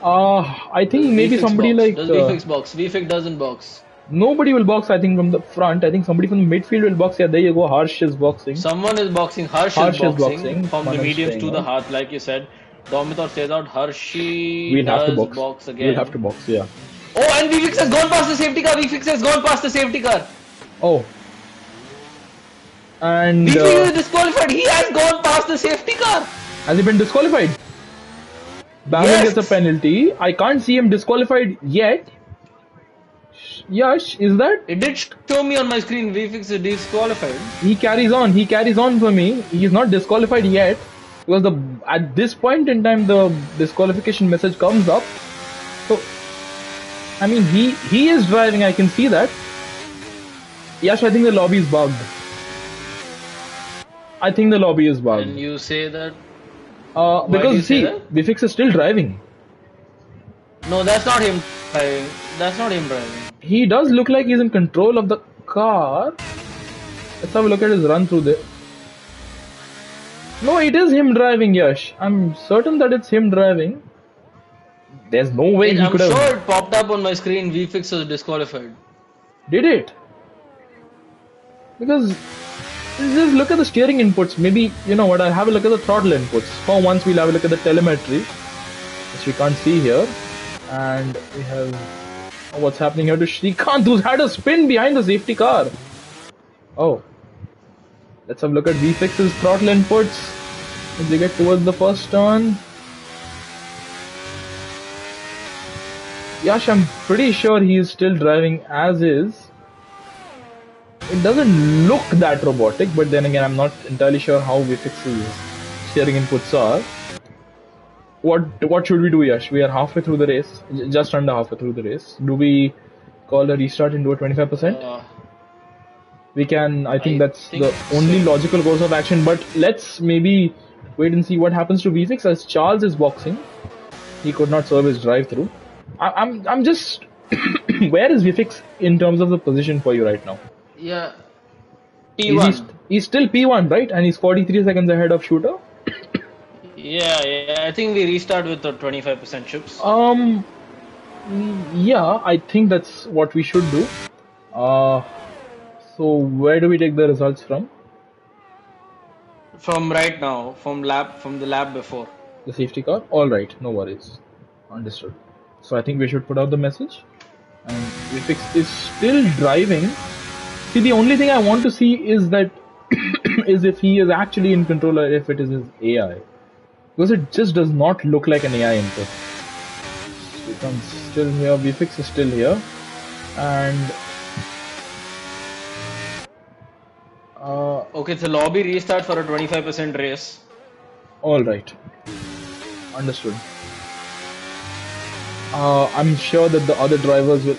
I think maybe somebody box? like... Does VFX box? VFX doesn't box. Nobody will box, I think, from the front. I think somebody from the midfield will box. Yeah, there you go. Harsh is boxing. Someone is boxing. Harsh is boxing. From the mediums to the hard, like you said. Domitor stays out. Harshi does box again. We'll have to box, yeah. Oh, and VFX has gone past the safety car. Oh. And... VFX is disqualified. He has gone past the safety car. Has he been disqualified? Basil gets a penalty. I can't see him disqualified yet. Yash, is that? It did show me on my screen. VFX is disqualified. He carries on for me. He is not disqualified yet. Because at this point in time the disqualification message comes up. So I mean he is driving, I can see that. Yash, I think the lobby is bugged. And you say that? Because see, VFX is still driving. No, that's not him driving. He does look like he's in control of the car. Let's have a look at his run through there. No, it is him driving, Yash. I'm certain that it's him driving. There's no way he could have... I'm sure it popped up on my screen. VFX was disqualified. Did it? Because... just look at the steering inputs. Maybe, you know what, I'll have a look at the throttle inputs. For once, we'll have a look at the telemetry, which we can't see here. And we have what's happening here to Shrikant, who's had a spin behind the safety car. Oh. Let's have a look at VFX's throttle inputs. As they get towards the first turn, Yash, I'm pretty sure he is still driving as is. It doesn't look that robotic, but then again, I'm not entirely sure how VFX's steering inputs are. What should we do, Yash? We are halfway through the race, just under halfway through the race. Do we call a restart into a 25%? We can. I think I that's think the so. only logical course of action. But let's maybe wait and see what happens to VFX as Charles is boxing. He could not serve his drive-through. I'm just. Where is VFX in terms of the position for you right now? Yeah, Is he? P1. He's still P1, right? And he's 43 seconds ahead of Shooter. Yeah. I think we restart with the 25% chips. Um. Yeah, I think that's what we should do. Uh. So where do we take the results from? From right now, from the lab before. The safety car? Alright, no worries. Understood. So I think we should put out the message. And Vifix is still driving. See, the only thing I want to see is that is if he is actually in control or if it is his AI. Because it just does not look like an AI input. Becomes still here, Vfix is still here. And Okay, it's a lobby restart for a 25% race. alright. Understood. I'm sure that the other drivers will.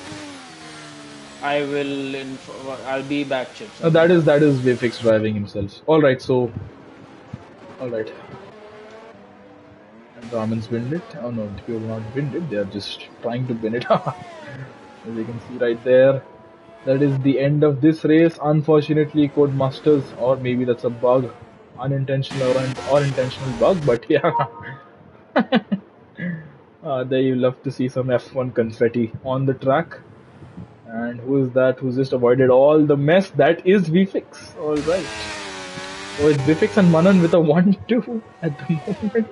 I'll be back, chips. That is Vfix driving himself. Alright, so alright. And Raman's wind it. Oh no, people not wind it, they are just trying to win it. As you can see right there. That is the end of this race. Unfortunately, Codemasters, or maybe that's a bug, unintentional or intentional bug, but yeah. There you love to see some F1 confetti on the track. And who is that who's just avoided all the mess? That is VFix. Alright. So it's VFix and Manan with a 1-2 at the moment.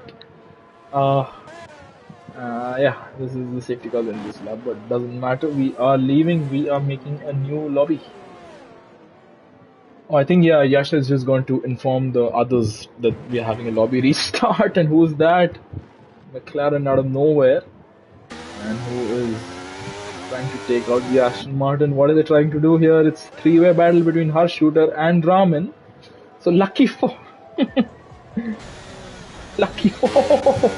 Yeah, this is the safety car in this lab, but doesn't matter. We are leaving. We are making a new lobby. Oh, I think yeah, Yash is just going to inform the others that we are having a lobby restart. And who's that? McLaren out of nowhere, and who is trying to take out the Aston Martin. What are they trying to do here? It's three-way battle between Harsh Shooter and Raman. So lucky for lucky for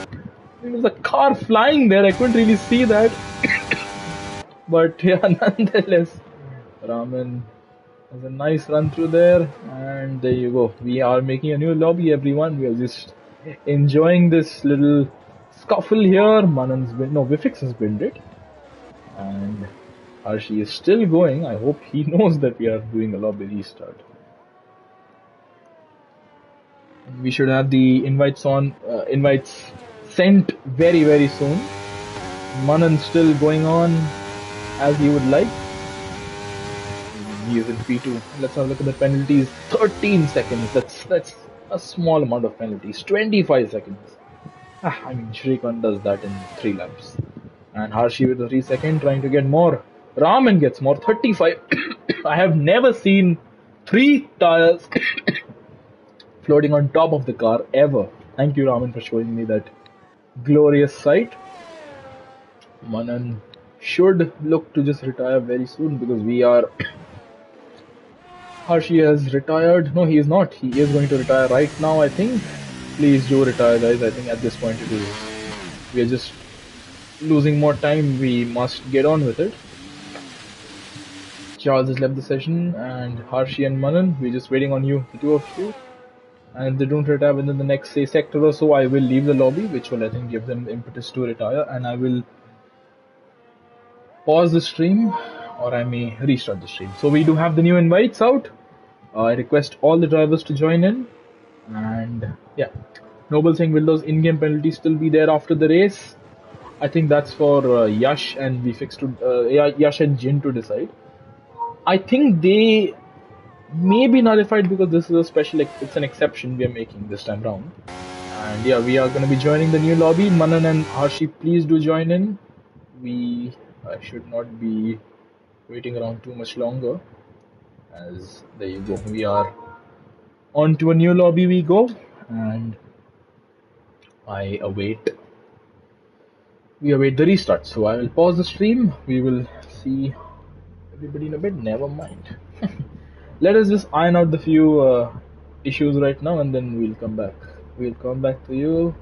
there's a car flying there. I couldn't really see that, but yeah, nonetheless, Raman has a nice run through there, and there you go. We are making a new lobby, everyone. We are just enjoying this little scuffle here. Vifix has built it, and Arshi is still going. I hope he knows that we are doing a lobby restart. We should have the invites sent very soon. Manan still going on as he would like. He is in P2. Let's have a look at the penalties. 13 seconds. That's a small amount of penalties. 25 seconds. I mean, Shrikant does that in 3 laps. And Harshi with the 3 second trying to get more. Raman gets more. 35. I have never seen 3 tires floating on top of the car ever. Thank you, Raman, for showing me that glorious sight. Manan should look to just retire very soon because we are. Harshi has retired. No, he is not. He is going to retire right now, I think. Please do retire, guys. I think at this point it is. We are just losing more time. We must get on with it. Charles has left the session, and Harshi and Manan, we're just waiting on you, the two of you. And if they don't retire within the next, say, sector or so, I will leave the lobby, which will, I think, give them impetus to retire, and I will pause the stream, or I may restart the stream. So we do have the new invites out. I request all the drivers to join in, and yeah. Noble saying, will those in-game penalties still be there after the race? I think that's for Yash and Yash and Jin to decide. I think they may be nullified because this is a special, it's an exception we are making this time round. And yeah, we are going to be joining the new lobby. Manan and Harshi, please do join in. I should not be waiting around too much longer. As there you go, we are on to a new lobby we go. And I await we await the restart. So I will pause the stream. We will see everybody in a bit. Never mind. Let us just iron out the few issues right now, and then we'll come back. We'll come back to you.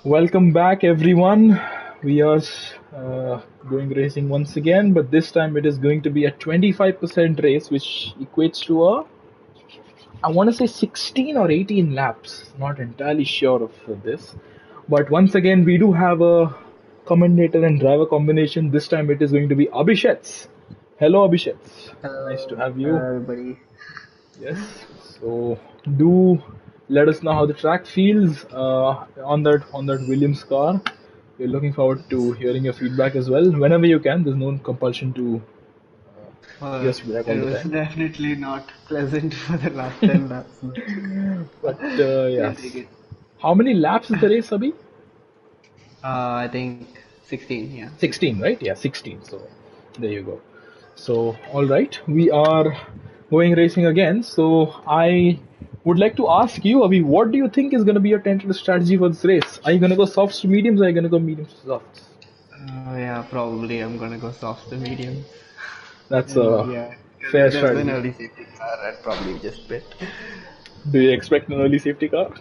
Welcome back, everyone. We are going racing once again, but this time it is going to be a 25% race, which equates to I want to say 16 or 18 laps. Not entirely sure of this. But once again, we do have a commentator and driver combination. This time it is going to be Abhishek. Hello, Abhishek. Nice to Hello, have you. hello everybody. Yes. So do let us know how the track feels on that Williams car. We're looking forward to hearing your feedback as well. Whenever you can. There's no compulsion to give Well, us feedback all it the was time. definitely not pleasant for the last 10 laps. But We'll yes. take it. How many laps is the race, Abhi? I think 16, yeah, 16. 16, right? Yeah, 16. So there you go. So, all right, we are going racing again. So, I would like to ask you, Avi, what do you think is going to be your tentative strategy for this race? Are you going to go softs to mediums or are you going to go mediums to softs? Yeah, probably I'm gonna go soft to medium. That's And a yeah, fair there's been strategy. early safety car, I'd probably just pit. Do you expect an early safety car?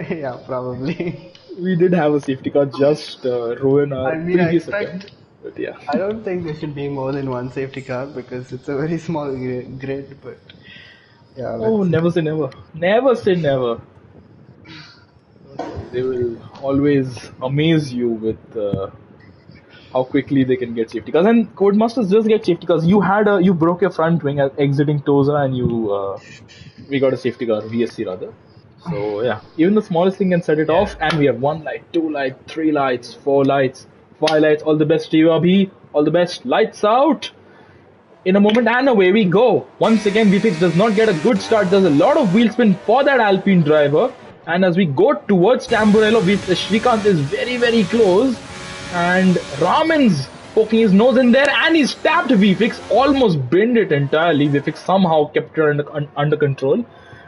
Yeah, probably. We did have a safety car just ruin our I mean, previous attempt. But yeah. I don't think there should be more than one safety car because it's a very small grid, but yeah, Oh, let's see. never say never. Never say never. Don't worry, they will always amaze you with how quickly they can get safety cars. And Codemasters just get safety cars. You broke your front wing at exiting Toza, and we got a safety car, VSC rather. So yeah, even the smallest thing can set it Yeah. off, and we have one light, two lights, three lights, four lights, five lights. All the best to you, Abhi. All the best. Lights out. In a moment, and away we go. Once again, VFX does not get a good start. There's a lot of wheel spin for that Alpine driver. And as we go towards Tamburello, Shrikant is very, very close. And Raman's poking his nose in there, and he's tapped VFX, almost binned it entirely. VFX somehow kept it under control.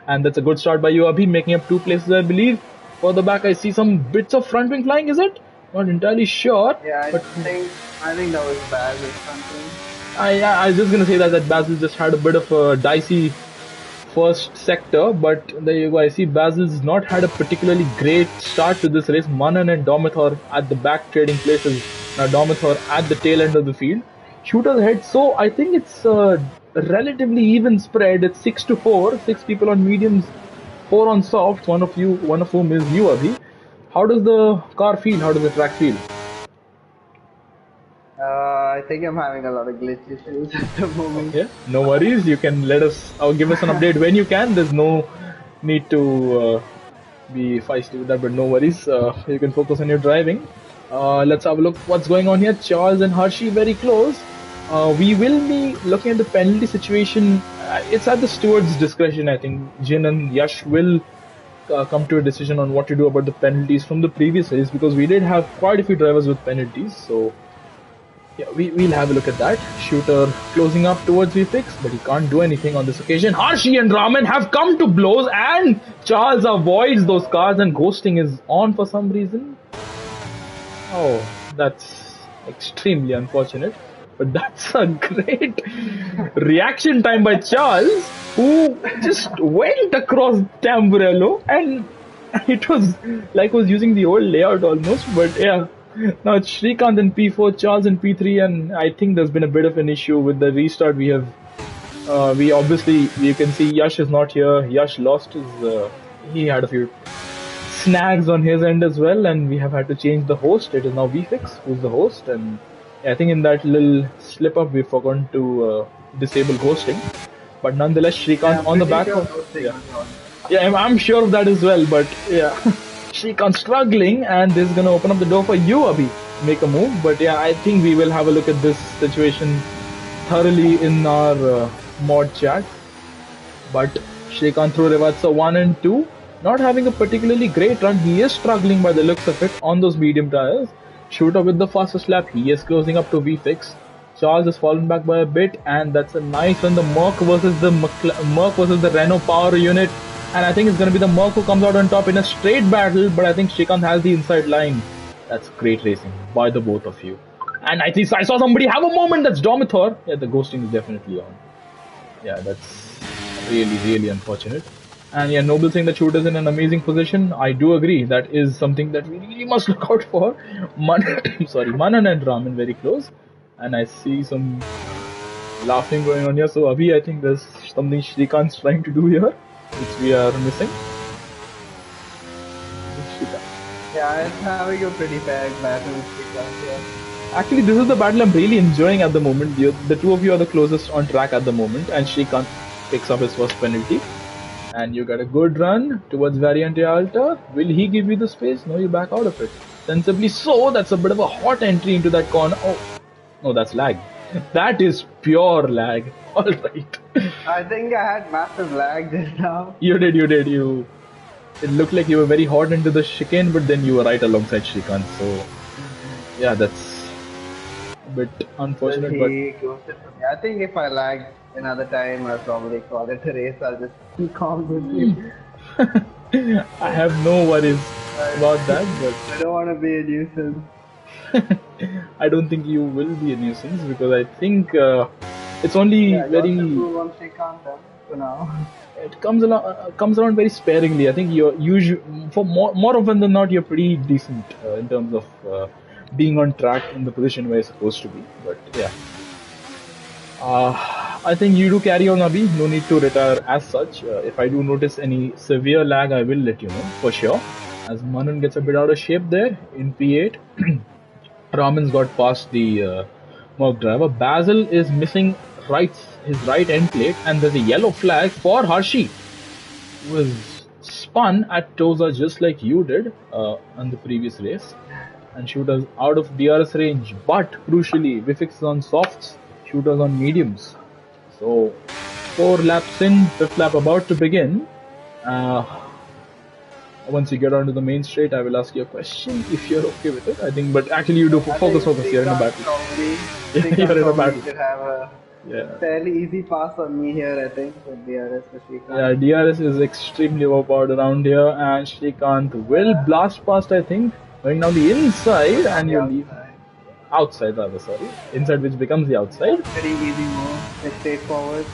And that's a good start by you, Abhi, making up 2 places, I believe. Further back, I see some bits of front wing flying, is it? Not entirely sure. Yeah, But I think that was bad or something. I was just gonna say that Basil just had a bit of a dicey first sector, but there you go. I see Basil's not had a particularly great start to this race. Manan and Domathor at the back trading places. Now Domathor at the tail end of the field. Shooters ahead. So I think it's a relatively even spread. It's 6-4. 6 people on mediums, 4 on softs. One of whom is you, Abhi. How does the car feel? How does the track feel? I think I'm having a lot of glitch issues at the moment. Yeah, no worries. You can let us or give us an update when you can. There's no need to be feisty with that, but no worries. You can focus on your driving. Let's have a look what's going on here. Charles and Hershey very close. We will be looking at the penalty situation. It's at the steward's discretion, I think. Jin and Yash will come to a decision on what to do about the penalties from the previous race because we did have quite a few drivers with penalties. So yeah, we'll have a look at that. Shooter closing up towards VFX, but he can't do anything on this occasion. Harshi and Raman have come to blows, and Charles avoids those cars, and ghosting is on for some reason. Oh, that's extremely unfortunate. But that's a great reaction time by Charles, who just went across Tamburello, and it was like was using the old layout almost. But yeah, now it's Shrikant in P4, Charles in P3, and I think there's been a bit of an issue with the restart. We obviously, you can see Yash is not here. Yash lost his, he had a few snags on his end as well, and we have had to change the host. It is now VFix who's the host, and I think in that little slip up we've forgotten to disable ghosting. But nonetheless, Shrikant on the back of I'm sure of that as well. But yeah, Shrikant struggling, and this is gonna open up the door for you, Abhi. Make a move, but yeah, I think we will have a look at this situation thoroughly in our mod chat. But Shrikant through Revatsa 1 and 2, not having a particularly great run. He is struggling by the looks of it on those medium tires. Shooter with the fastest lap. He is closing up to VFix. Charles has fallen back by a bit, and that's a nice one. The Merc versus the Renault power unit. And I think it's going to be the Merc who comes out on top in a straight battle, but I think Shrikant has the inside line. That's great racing by the both of you. And I think I saw somebody have a moment. That's Domathor. Yeah, the ghosting is definitely on. Yeah, that's really, really unfortunate. And yeah, Noble saying that Shooter's in an amazing position. I do agree. That is something that we really must look out for. Manan and Raman very close. And I see some laughing going on here. So Abhi, I think there's something Shrikant's trying to do here, which we are missing. Yeah, it's having a pretty bad battle with Shrikant here. Actually, this is the battle I'm really enjoying at the moment. The two of you are the closest on track at the moment, and Shrikant picks up his first penalty. And you get a good run towards Variante Alta. Will he give you the space? No, you back out of it. Sensibly so, that's a bit of a hot entry into that corner. Oh, no, that's lag. That is pure lag. Alright. I think I had massive lag just now. You did. It looked like you were very hot into the chicane, but then you were right alongside Shrikant. So, yeah, that's a bit unfortunate. But He ghosted for me. I think if I lagged another time, I'll probably call it a race. I'll just be calm with you. I have no worries about that, but I don't want to be a nuisance. I don't think you will be a nuisance because I think it's only Yeah, very. once they calm down for now. It comes around very sparingly. I think you're usually, for more often than not, you're pretty decent in terms of being on track in the position where you're supposed to be. But yeah, I think you do carry on, Abhi. No need to retire as such. If I do notice any severe lag, I will let you know for sure. As Manan gets a bit out of shape there in P8. Raman's got past the Merc driver. Basil is missing his right end plate, and there's a yellow flag for Harshi, who was spun at Toza just like you did on the previous race. And Shooter's out of DRS range, but crucially, Vifix is on softs, Shooter's on mediums. So, 4 laps in, 5th lap about to begin. Once you get onto the main straight, I will ask you a question if you're okay with it. I think, but actually, you do focus. You're in a battle. You're in a battle. Should have a fairly easy pass on me here, I think, with DRS for Shrikant. Yeah, DRS is extremely overpowered around here, and Shrikant will blast past, I think, going down the inside, and you leave. Outside, rather, sorry. Inside, which becomes the outside. Very easy move. It's straightforward.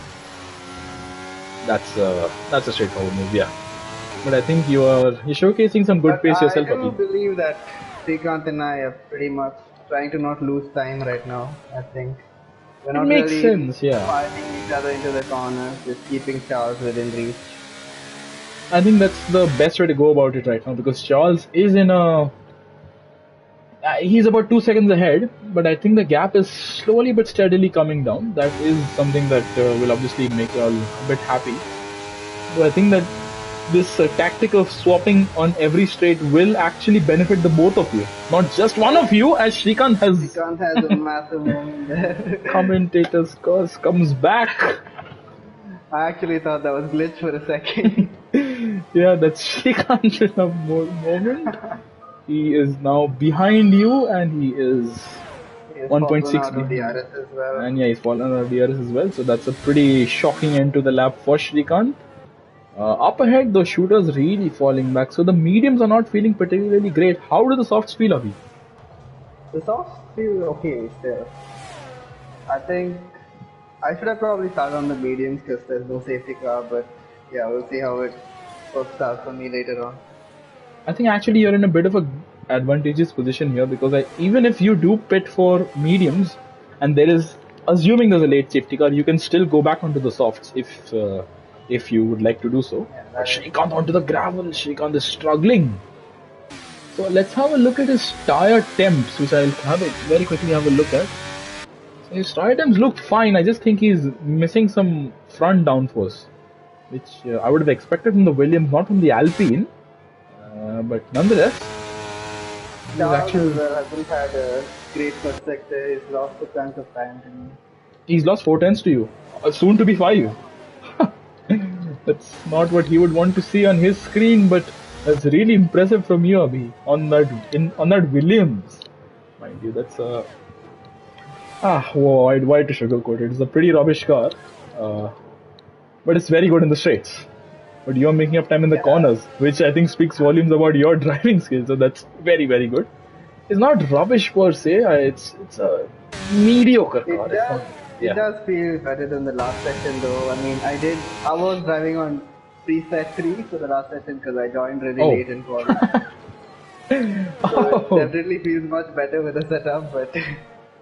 That's a straightforward move, yeah. But I think you're showcasing some good pace yourself. I do believe that Shrikant and I are pretty much trying to not lose time right now. I think we're not makes really sense, yeah. fighting each other into the corner, just keeping Charles within reach. I think that's the best way to go about it right now because Charles is in a. He's about 2 seconds ahead, but I think the gap is slowly but steadily coming down. That is something that will obviously make you all a bit happy. So I think that this tactic of swapping on every straight will actually benefit the both of you, not just one of you, as Shrikant has a massive moment there. Commentator's curse comes back. I actually thought that was glitch for a second. Yeah, that's Shrikant's moment. He is now behind you, and he is 1.6 DRS as well. And yeah, he's fallen out of DRS as well. So that's a pretty shocking end to the lap for Shrikant. Up ahead, the Shooter's really falling back. So the mediums are not feeling particularly great. How do the softs feel, Abhi? The softs feel okay still. I think I should have probably started on the mediums because there's no safety car. But yeah, we'll see how it works out for me later on. I think actually you're in a bit of a advantageous position here because even if you do pit for mediums and assuming there's a late safety car, you can still go back onto the softs if you would like to do so. But Shrikant onto the gravel. Shrikant is struggling. So let's have a look at his tire temps, which I'll very quickly have a look at. So his tire temps look fine. I just think he's missing some front downforce, which I would have expected from the Williams, not from the Alpine. But nonetheless, Charles hasn't had a great first sector. He's lost a chunk of time to me. He's lost 4 tenths to you. Soon to be 5. That's not what he would want to see on his screen, but that's really impressive from you, Abhi, on that Williams. Mind you, that's why to sugarcoat it? It's a pretty rubbish car, but it's very good in the straights. But you're making up time in the corners, which I think speaks volumes about your driving skills. So that's very, very good. It's not rubbish per se. It's a mediocre car. It does feel better than the last section, though. I mean, I was driving on preset 3 for the last session because I joined really Oh. late in quali. So it definitely feels much better with the setup, but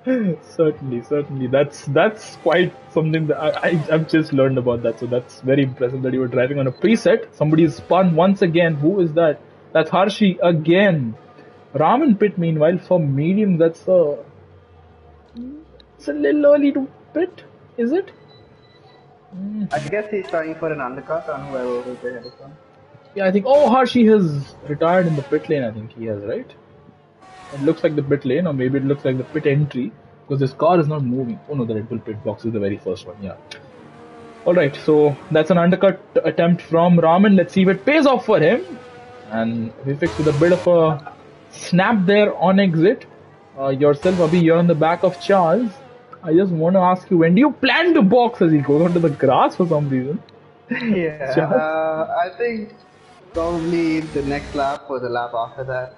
Certainly. That's quite something that I've just learned about that. So that's very impressive that you were driving on a preset. Somebody's spun once again. Who is that? That's Harshi again. Raman pit. Meanwhile, for medium, it's a little early to pit. Is it? I guess he's trying for an undercut on whoever was ahead of him. Yeah, I think. Oh, Harshi has retired in the pit lane. I think he has, right? It looks like the pit lane, or maybe it looks like the pit entry, because this car is not moving. Oh no, the Red Bull pit box is the very first one, yeah. Alright, so that's an undercut attempt from Raman. Let's see if it pays off for him. And Vifix with a bit of a snap there on exit. Yourself, Abhi, you're on the back of Charles. I just want to ask you, when do you plan to box as he goes onto the grass for some reason? Yeah, I think probably the next lap or the lap after that.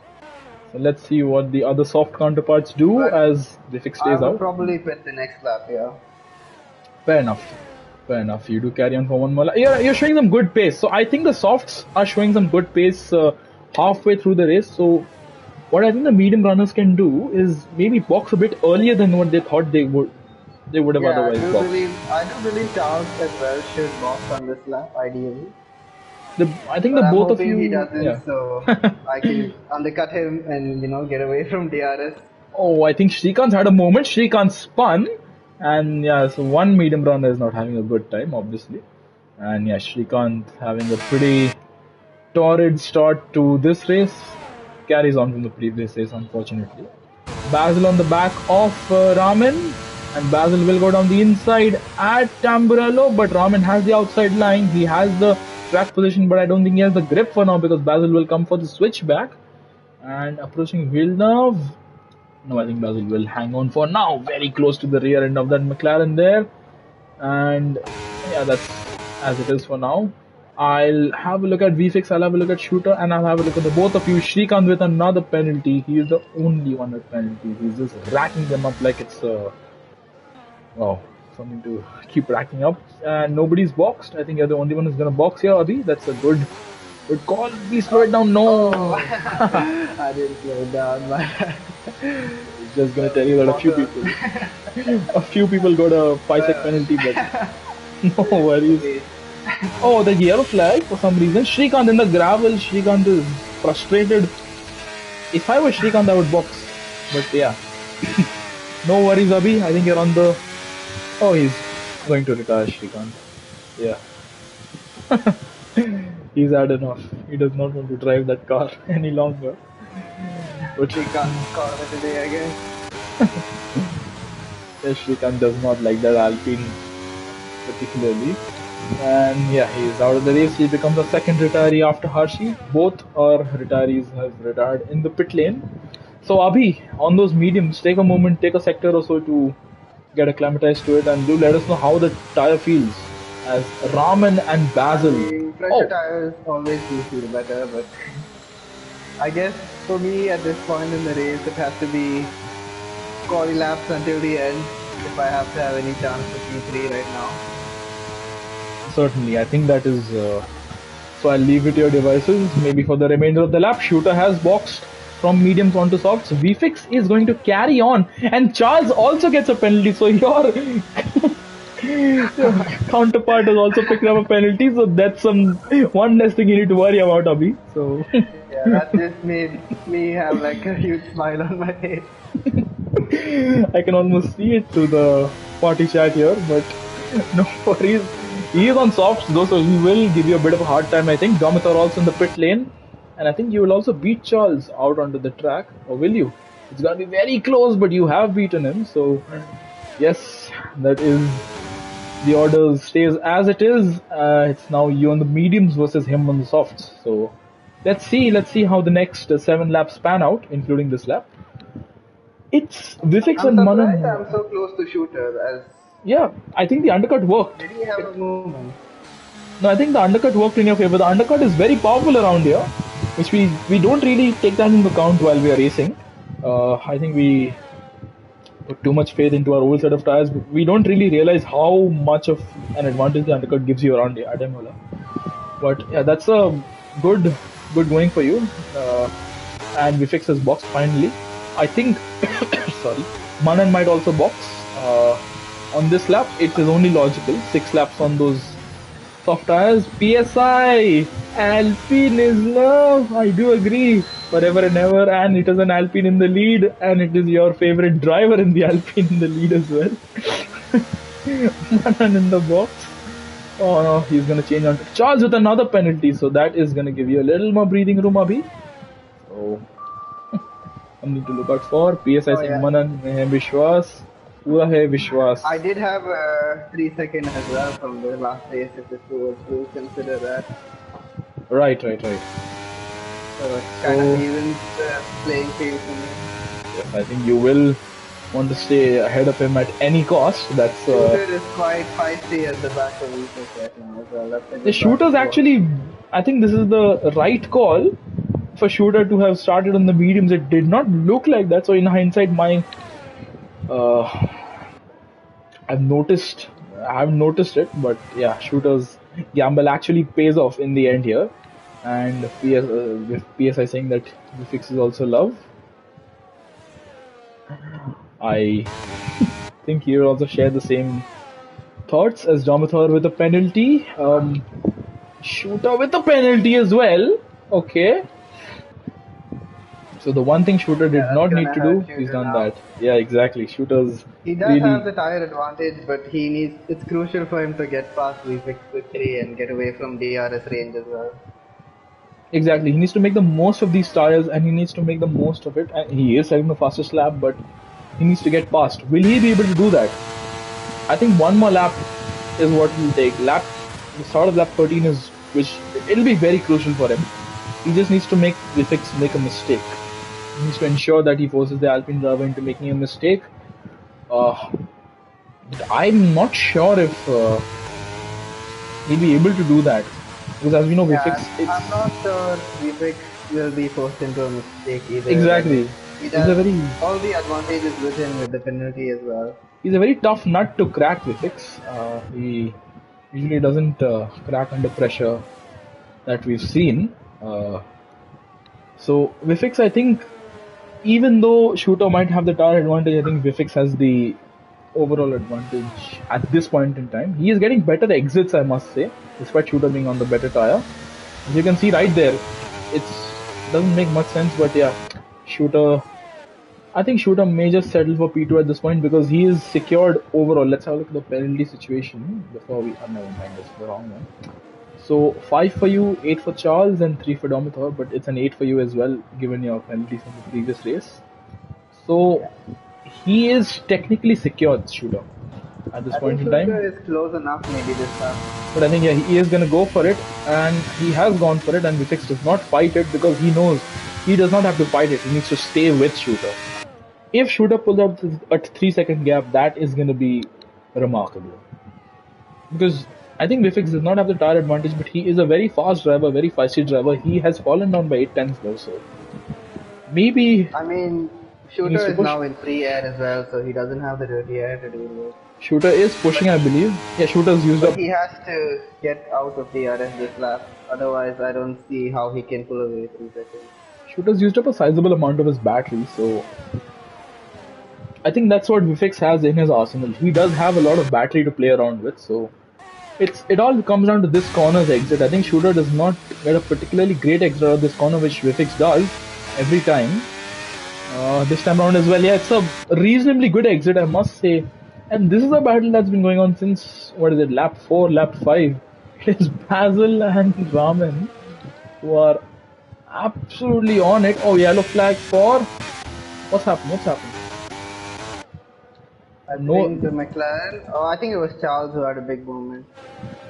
So let's see what the other soft counterparts do as Vifix stays I would out. probably pit the next lap, yeah. Fair enough. You do carry on for one more lap. You're showing some good pace. So I think the softs are showing some good pace halfway through the race. So what I think the medium runners can do is maybe box a bit earlier than what they thought they would have otherwise boxed. I do believe Charles as well should box on this lap, ideally. I think But I'm both of hoping you. he doesn't, Yeah. so I can undercut him and get away from DRS. Oh, I think Shrikant's had a moment. Shrikant spun, and yeah, so one medium runner is not having a good time, obviously, and yeah, Shrikant having a pretty torrid start to this race, carries on from the previous race, unfortunately. Basil on the back of Raman, and Basil will go down the inside at Tamburello, but Raman has the outside line. He has the track position, but I don't think he has the grip for now because Basil will come for the switchback. And approaching Villeneuve. No, I think Basil will hang on for now. Very close to the rear end of that McLaren there. And yeah, that's as it is for now. I'll have a look at VFix, I'll have a look at Shooter, and I'll have a look at the both of you. Shrikant with another penalty. He is the only one with penalties. He's just racking them up like it's something to keep racking up. And nobody's boxed. I think you're the only one who's gonna box here, Abhi. That's a good call. Please slow it down. No. I didn't slow it down, man. Just gonna tell you that a few people got a 5-sec penalty, but no worries. Oh, the yellow flag for some reason. Shrikant in the gravel. Shrikant is frustrated. If I was Shrikant, I would box. But yeah. No worries, Abhi. I think you're on the... Oh, he's going to retire, Shrikant. Yeah. He's had enough. He does not want to drive that car any longer. But Shrikant's car of the day, I guess. Yes, Shrikant does not like that Alpine particularly. And yeah, he is out of the race. He becomes the second retiree after Harshi. Both our retirees have retired in the pit lane. So Abhi, on those mediums, take a moment, take a sector or so to get acclimatized to it, and do let us know how the tire feels as Raman and Basil. Pressure tires always do feel better, but I guess for me at this point in the race, it has to be quali laps until the end if I have to have any chance for P3 right now. Certainly, I think that is. So I'll leave it to your devices. Maybe for the remainder of the lap, Shooter has boxed from mediums onto softs. VFix is going to carry on, and Charles also gets a penalty. So your counterpart has also picked up a penalty. So that's one less thing you need to worry about, Abhi. So yeah, that just made me have like a huge smile on my face. I can almost see it through the party chat here, but no worries. He is on softs though, so he will give you a bit of a hard time, I think. Domitor also in the pit lane. And I think you will also beat Charles out onto the track. Or will you? It's going to be very close, but you have beaten him. So, yes, that is... The order stays as it is. It's now you on the mediums versus him on the softs. So, let's see how the next 7 laps pan out, including this lap. It's Vifix and Manan. I'm so close to Shooter as... Yeah, I think the undercut worked. Did he have a movement? No, I think the undercut worked in your favor. The undercut is very powerful around here, which we don't really take that into account while we are racing. I think we put too much faith into our old set of tires, but we don't really realize how much of an advantage the undercut gives you around here at Imola. But yeah, that's a good going for you. And Vifix has boxed finally. I think, sorry, Manan might also box. On this lap, it is only logical. 6 laps on those soft tires. PSI! Alpine is love! I do agree. Forever and ever. And it is an Alpine in the lead. And it is your favorite driver in the Alpine in the lead as well. Manan in the box. Oh no, he's gonna change on Charles with another penalty, so that is gonna give you a little more breathing room, Abhi. So, I need to look out for PSI saying Manan mein hai Vishwas. Pura hai Vishwas. I did have a 3-second as well from the last race, if this was to consider that. Right. So it kind of evens the playing field for me. Yes, I think you will want to stay ahead of him at any cost. That's Shooter is quite feisty at the back of Vifix right now as well. the Shooter's actually, I think this is the right call for Shooter to have started on the mediums. It did not look like that, so in hindsight, I've noticed it, but yeah, Shooter's gamble actually pays off in the end here. And with PSI saying that Vifix is also love, I think you also share the same thoughts as Domathor with a penalty. Shooter with a penalty as well. Okay. So the one thing Shooter did not need to do, he's done that. Yeah, exactly. He does have the tire advantage, but it's crucial for him to get past Vifix quickly and get away from DRS range as well. Exactly. He needs to make the most of these tires, and he needs to make the most of it. And he is having the fastest lap, but he needs to get past. Will he be able to do that? I think one more lap is what he'll take. The start of lap 13 is, which it'll be very crucial for him. He just needs to make Vifix make a mistake. He needs to ensure that he forces the Alpine driver into making a mistake. I'm not sure if he'll be able to do that. Because as we know, Vifix... I'm not sure Vifix will be forced into a mistake either. Exactly. All the advantages with him with the penalty as well. He's a very tough nut to crack, Vifix. He usually doesn't crack under pressure that we've seen. So Vifix, I think, even though Shooter might have the tire advantage, I think Vifix has the overall advantage at this point in time. He is getting better exits, I must say, despite Shooter being on the better tire. As you can see right there, it doesn't make much sense, but yeah, I think Shooter may just settle for P2 at this point because he is secured overall. Let's have a look at the penalty situation before we... never mind, that's the wrong one. So 5 for you, 8 for Charles, and 3 for Domathor, but it's an 8 for you as well, given your penalty from the previous race. So he is technically secured, Shooter, at this point in time. Shooter is close enough maybe this time. But I think yeah, he is going to go for it, and he has gone for it, and Vifix does not fight it because he knows he does not have to fight it. He needs to stay with Shooter. If Shooter pulls out a 3-second gap, that is going to be remarkable. Because I think Vifix does not have the tire advantage, but he is a very fast driver, very feisty driver. He has fallen down by 8 tenths though, so maybe... I mean, Shooter is now in free air as well, so he doesn't have the dirty air to deal with. Shooter is pushing, I believe. Yeah, Shooter's used up... He has to get out of DRS this lap, otherwise I don't see how he can pull away 3 seconds. Shooter's used up a sizable amount of his battery, so... I think that's what Vifix has in his arsenal. He does have a lot of battery to play around with, so... It all comes down to this corner's exit. I think Shooter does not get a particularly great exit out of this corner, which Vifix does every time. This time around as well, yeah, it's a reasonably good exit, I must say. And this is a battle that's been going on since, lap 4, lap 5. It is Basil and Raman who are absolutely on it. Oh, yellow flag for... What's happened? I think the McLaren. I think it was Charles who had a big moment.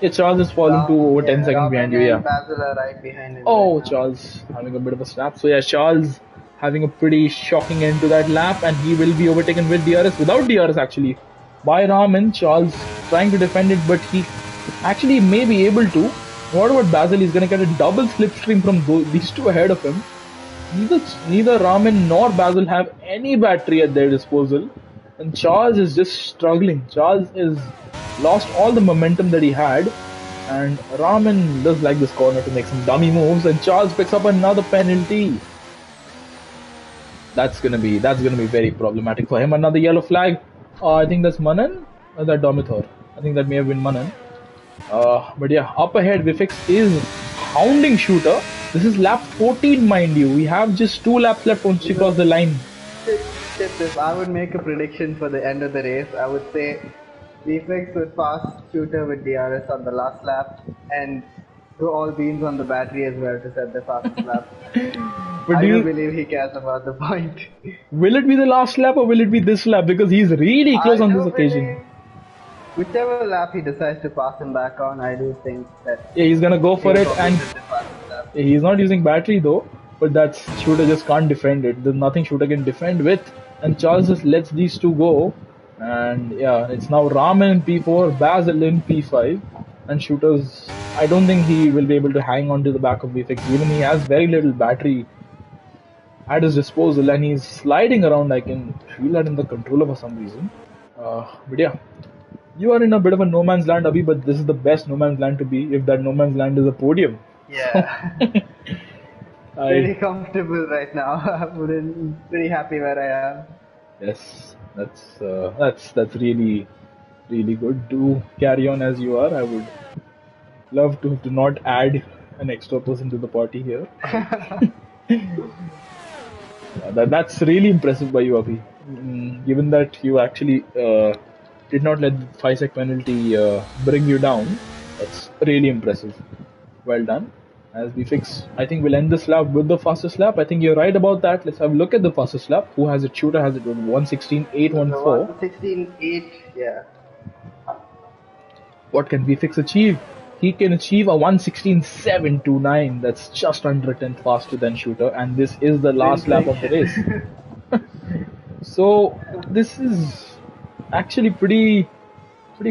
Yeah, Charles is falling to over 10 seconds behind you, yeah. Basil are right behind him. Oh, Charles having a bit of a snap. So yeah, Charles having a pretty shocking end to that lap, and he will be overtaken with DRS, without DRS actually, by Raman. Charles trying to defend it, but he actually may be able to. What about Basil? He's going to get a double slipstream from these two ahead of him. Neither Raman nor Basil have any battery at their disposal. And Charles is just struggling. Charles is lost all the momentum that he had. And Raman does like this corner to make some dummy moves, and Charles picks up another penalty. That's gonna be very problematic for him. Another yellow flag. I think that's Manan or that Domitor. I think that may have been Manan. But yeah, up ahead, Vifix is hounding Shooter. This is lap 14, mind you. We have just 2 laps left once she crosses the line. If I would make a prediction for the end of the race, I would say Deflex would pass Shooter with DRS on the last lap and go all beans on the battery as well to set the fastest lap. But I don't believe he cares about the point. Will it be the last lap or will it be this lap? Because he's really close on this occasion. Whichever lap he decides to pass him back on, I do think that. Yeah, he's gonna go for it, and he's not using battery though. But that's Shooter just can't defend it. There's nothing Shooter can defend with, and Charles just lets these two go. And yeah, it's now Raman in P4, Basil in P5, and Shooter's. I don't think he will be able to hang on to the back of VFX. Even he has very little battery at his disposal, and he's sliding around. I can feel that in the controller for some reason. But yeah, you are in a bit of a no man's land, Abhi, but this is the best no man's land to be if that no man's land is a podium. Yeah. Pretty comfortable right now. I'm pretty happy where I am. Yes, that's really good. Do carry on as you are. I would love to not add an extra person to the party here. That's really impressive by you, Abhi. Given that you actually did not let the 5-sec penalty bring you down, that's really impressive. Well done. As we fix, I think we'll end this lap with the fastest lap. I think you're right about that. Let's have a look at the fastest lap. Who has it? Shooter has it with 1:16.814. 1:16.8, yeah. What can VFix achieve? He can achieve a 1:16.729. That's just under a tenth faster than Shooter, and this is the last lap of the race. So this is actually pretty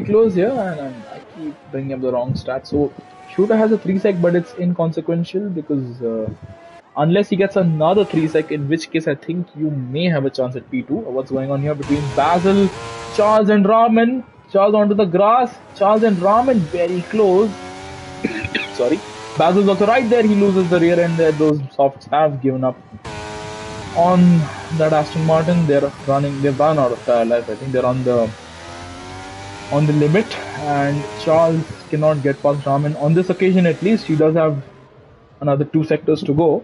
close here, and I keep bringing up the wrong stats. So Shooter has a 3-sec, but it's inconsequential because unless he gets another 3-sec, in which case I think you may have a chance at P2. What's going on here between Basil, Charles, and Raman? Charles onto the grass. Charles and Raman very close. Sorry. Basil's also right there. He loses the rear end there. Those softs have given up on that Aston Martin. They've run out of tire life. I think they're on the limit, and Charles cannot get past Raman on this occasion. At least he does have another 2 sectors to go.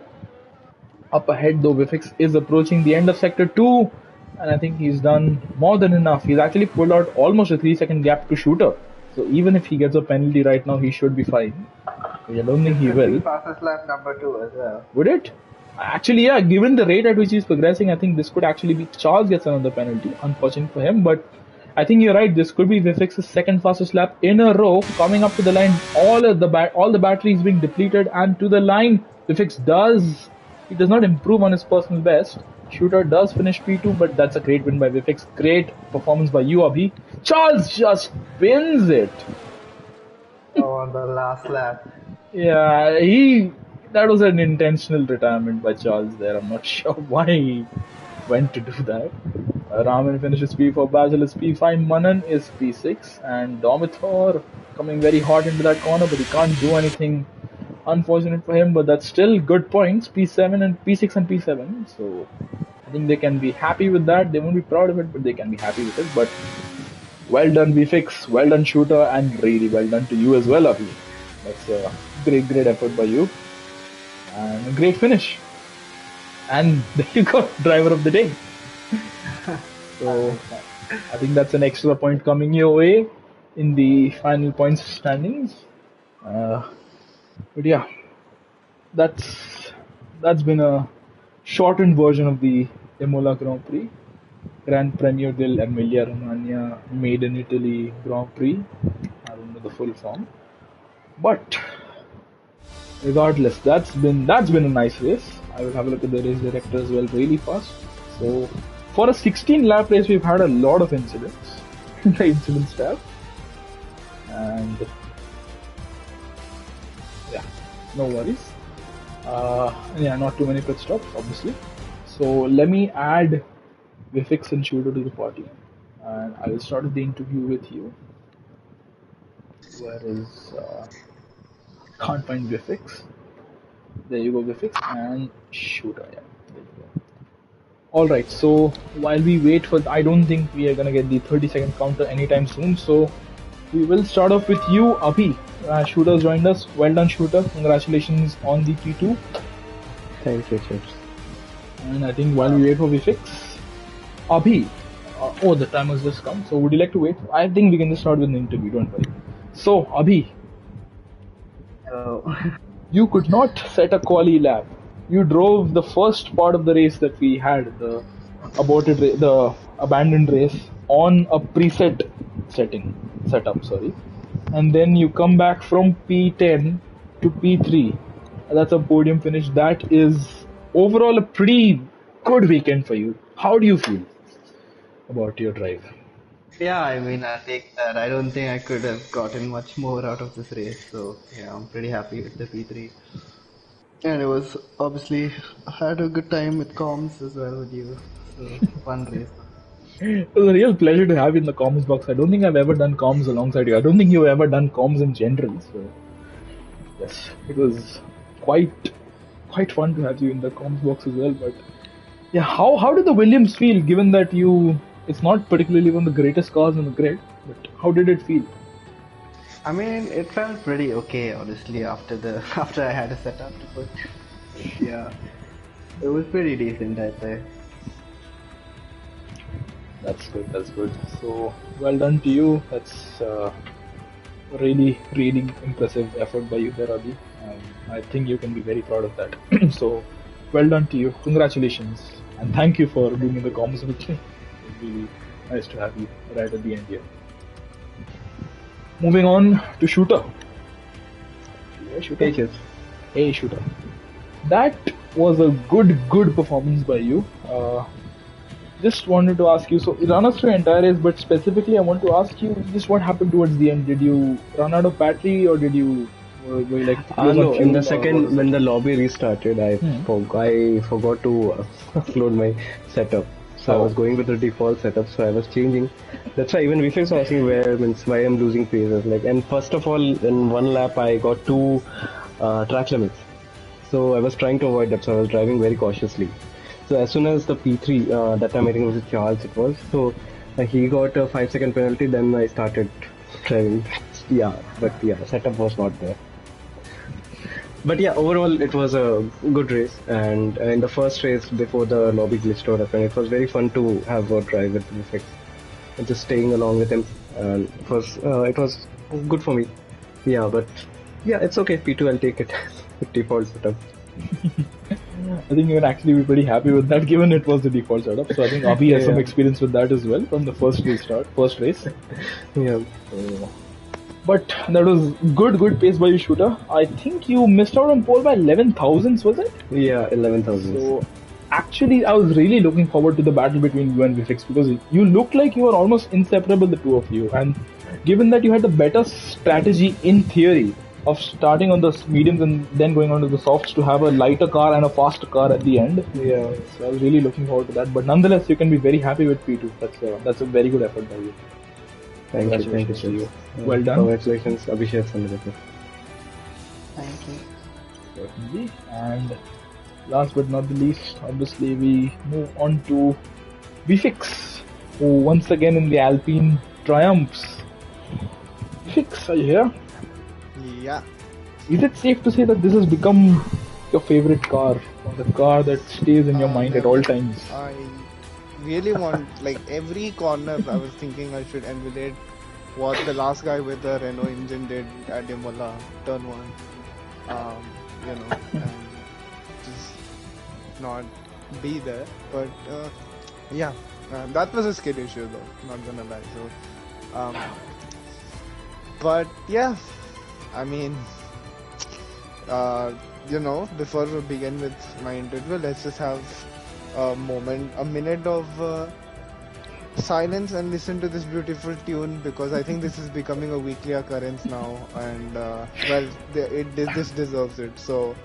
Up ahead though, Vifix is approaching the end of sector 2, and I think he's done more than enough. He's actually pulled out almost a 3-second gap to Shooter, so even if he gets a penalty right now, he should be fine. I don't think he will. Fastest lap number 2 as well. Would it? Actually, yeah, given the rate at which he's progressing, I think this could actually be Charles gets another penalty. Unfortunate for him, but I think you're right. This could be Vifix's second fastest lap in a row. Coming up to the line, all the batteries being depleted, and to the line, Vifix does not improve on his personal best. Shooter does finish P2, but that's a great win by Vifix. Great performance by you, Abhi. Charles just wins it. Oh, on the last lap. Yeah, that was an intentional retirement by Charles there. I'm not sure why he went to do that. Raman finishes P4, Basil is P5, Manan is P6, and Domitor coming very hot into that corner, but he can't do anything. Unfortunate for him, but that's still good points. P7 and P6 and P7, so I think they can be happy with that. They won't be proud of it, but they can be happy with it. But well done, VFix, well done, Shooter, and really well done to you as well, Abhi. That's a great effort by you, and a great finish. And there you go, driver of the day. So I think that's an extra point coming your way in the final points standings. But yeah, that's been a shortened version of the Imola Grand Prix, Gran Premio dell'Emilia Romagna Made in Italy Grand Prix. I don't know the full form, but regardless, that's been a nice race. I will have a look at the race director as well really fast. So for a 16-lap race, we've had a lot of incidents in the incidents tab, and yeah, no worries. Yeah, not too many pit stops, obviously. So let me add Vifix and Shooter to the party, and I will start the interview with you. Where is can't find Vifix. There you go, Vifix and shooter. Yeah, there you go. All right. So while we wait for, I don't think we are gonna get the 30-second counter anytime soon. So we will start off with you, Abhi. Shooter's joined us. Well done, Shooter. Congratulations on the P2. Thanks, Richard. And I think while we wait for Vifix, Abhi. Oh, the time has just come. So would you like to wait? I think we can just start with the interview. Don't worry. So Abhi, you could not set a quali lap. You drove the first part of the race that we had, the the abandoned race, on a preset setup. Sorry, and then you come back from P10 to P3. That's a podium finish. That is overall a pretty good weekend for you. How do you feel about your drive? Yeah, I mean, I take that. I don't think I could have gotten much more out of this race. So, yeah, I'm pretty happy with the P3. And it was obviously, I had a good time with comms as well with you. So, fun race. It was a real pleasure to have you in the comms box. I don't think I've ever done comms alongside you. I don't think you've ever done comms in general. So yes, it was quite fun to have you in the comms box as well. But yeah, how did the Williams feel given that it's not particularly one of the greatest cars in the grid, but how did it feel? I mean, it felt pretty okay, honestly, after I had a setup to put. Yeah, it was pretty decent, I'd say. That's good. That's good. So well done to you. That's really impressive effort by you there, Abhi. I think you can be very proud of that. So well done to you. Congratulations and thank you for being in the comms with me. It's really nice to have you right at the end here. Moving on to Shooter. Yeah, Shooter. Hey, kids. Hey, Shooter. That was a good performance by you. Just wanted to ask you, so you ran us through the entire race, but specifically I want to ask you just what happened towards the end. Did you run out of battery or did you were you like No, in the second when the lobby restarted, I forgot to upload my setup. So I was going with the default setup, so I was changing. That's why even Vifix was asking why I'm losing phases. And first of all, in one lap I got two track limits. So I was trying to avoid that, so I was driving very cautiously. So as soon as the P3, that time I think it was Charles, so he got a 5-second penalty, then I started driving. Setup was not there. But yeah, overall it was a good race, and in the first race before the lobby glitch out happened, it was very fun to have a drive with Vifix and just staying along with him. And it was good for me. Yeah, but yeah, it's okay. P2, I'll take it. Default setup. I think you can actually be pretty happy with that, given it was the default setup. So I think Abhi has some experience with that as well from the first race. Yeah. But that was good pace by you, Shooter. I think you missed out on pole by 11 thousandths, was it? Yeah, 11,000. So actually, I was really looking forward to the battle between you and Vifix because you looked like you were almost inseparable, the two of you. And given that you had the better strategy in theory of starting on the mediums and then going on to the softs to have a lighter car and a faster car at the end. Yeah. So I was really looking forward to that. But nonetheless, you can be very happy with P2. That's a very good effort by you. Thank you. To you. Well done. Congratulations, Abhishek. Thank you. Certainly. And last but not the least, obviously, we move on to Vifix, who once again in the Alpine triumphs. Vifix, are you here? Yeah. Is it safe to say that this has become your favorite car, or the car that stays in your mind at all times? I really want, every corner I was thinking I should emulate what the last guy with the Renault engine did at Imola, turn 1. And just not be there. But that was a skill issue though, not gonna lie. So, but yeah, I mean, before we begin with my interview, let's just have a minute of silence and listen to this beautiful tune, because I think this is becoming a weekly occurrence now, and this deserves it. So.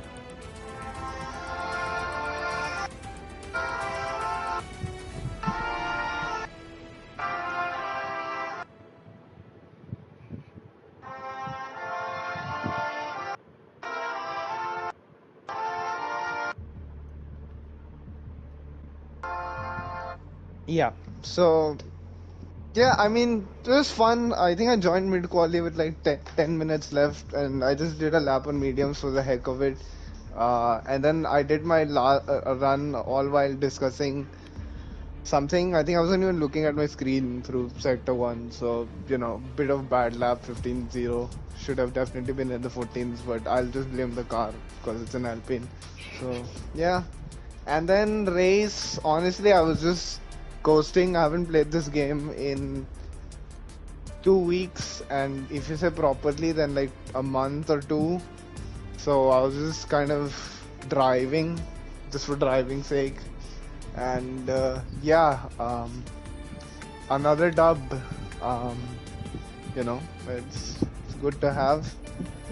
Yeah. So, yeah, I mean, it was fun. I think I joined mid quali with like 10 minutes left, and I just did a lap on mediums for the heck of it. And then I did my run all while discussing something. I think I wasn't even looking at my screen through sector 1. So, bit of bad lap, 15-0. Should have definitely been in the 14s, but I'll just blame the car because it's an Alpine. So, yeah. And then race, honestly, I was just coasting. I haven't played this game in 2 weeks, and if you say properly, then like a month or two. So I was just kind of driving, just for driving's sake. And another dub. Um, it's good to have.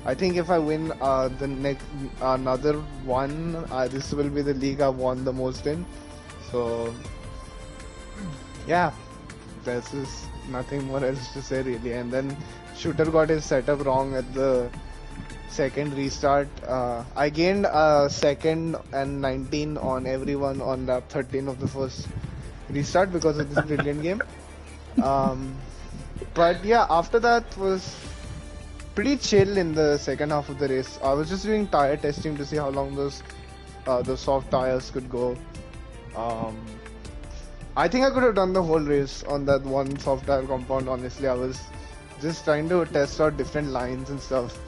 I think if I win the next another one, this will be the league I've won the most in. So yeah, there's just nothing more else to say really. And then Shooter got his setup wrong at the second restart. I gained second and 19 on everyone on lap 13 of the first restart because of this brilliant game. But yeah, after that was pretty chill in the second half of the race. I was just doing tire testing to see how long those soft tires could go. I think I could have done the whole race on that one soft tire compound. Honestly, I was just trying to test out different lines and stuff,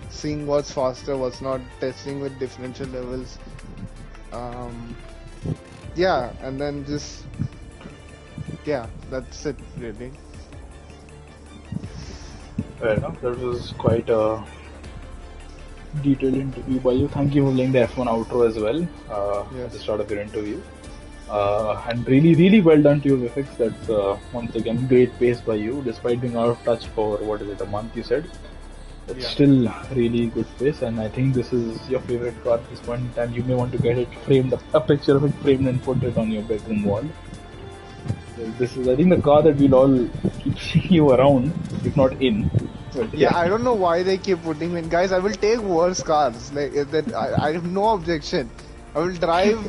seeing what's faster, what's not, testing with differential levels. Yeah, and then that's it really. Fair enough. That was quite a detailed interview by you. Thank you for playing the F1 outro as well at the start of your interview. And really, really well done to you, Vifix. That's once again great pace by you, despite being out of touch for a month you said. It's still really good pace, and I think this is your favorite car at this point in time. You may want to get it framed, a picture of it framed and put it on your bedroom wall. So this is, I think, the car that we'll all keep seeing you around, if not in. But, yeah, I don't know why they keep putting me in. Guys, I will take worse cars. Like that, I have no objection. I will drive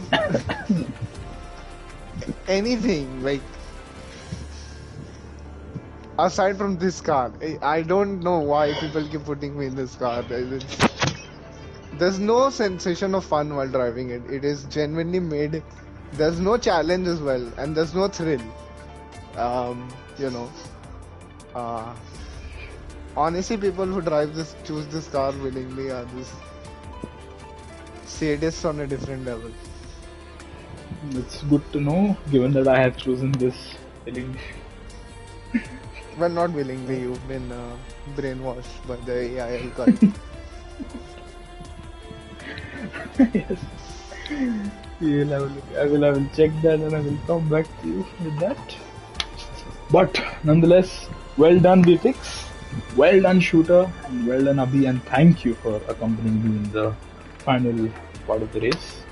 anything. Like aside from this car, I don't know why people keep putting me in this car. There's no sensation of fun while driving it. It is genuinely made. There's no challenge as well, and there's no thrill. Honestly, people who choose this car willingly are just sadists on a different level. It's good to know, given that I have chosen this willingly. Well, not willingly, you've been brainwashed by the AIL cult. Yes. I will check that and I will come back to you with that. But nonetheless, well done Vifix, well done Shooter, and well done Abhi, and thank you for accompanying me in the final part of the race.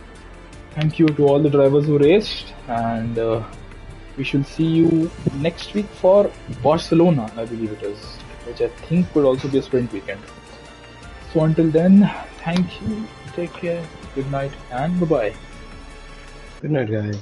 Thank you to all the drivers who raced, and we shall see you next week for Barcelona, I believe it is, which I think will also be a sprint weekend. So until then, thank you, take care, good night, and bye-bye. Good night, guys.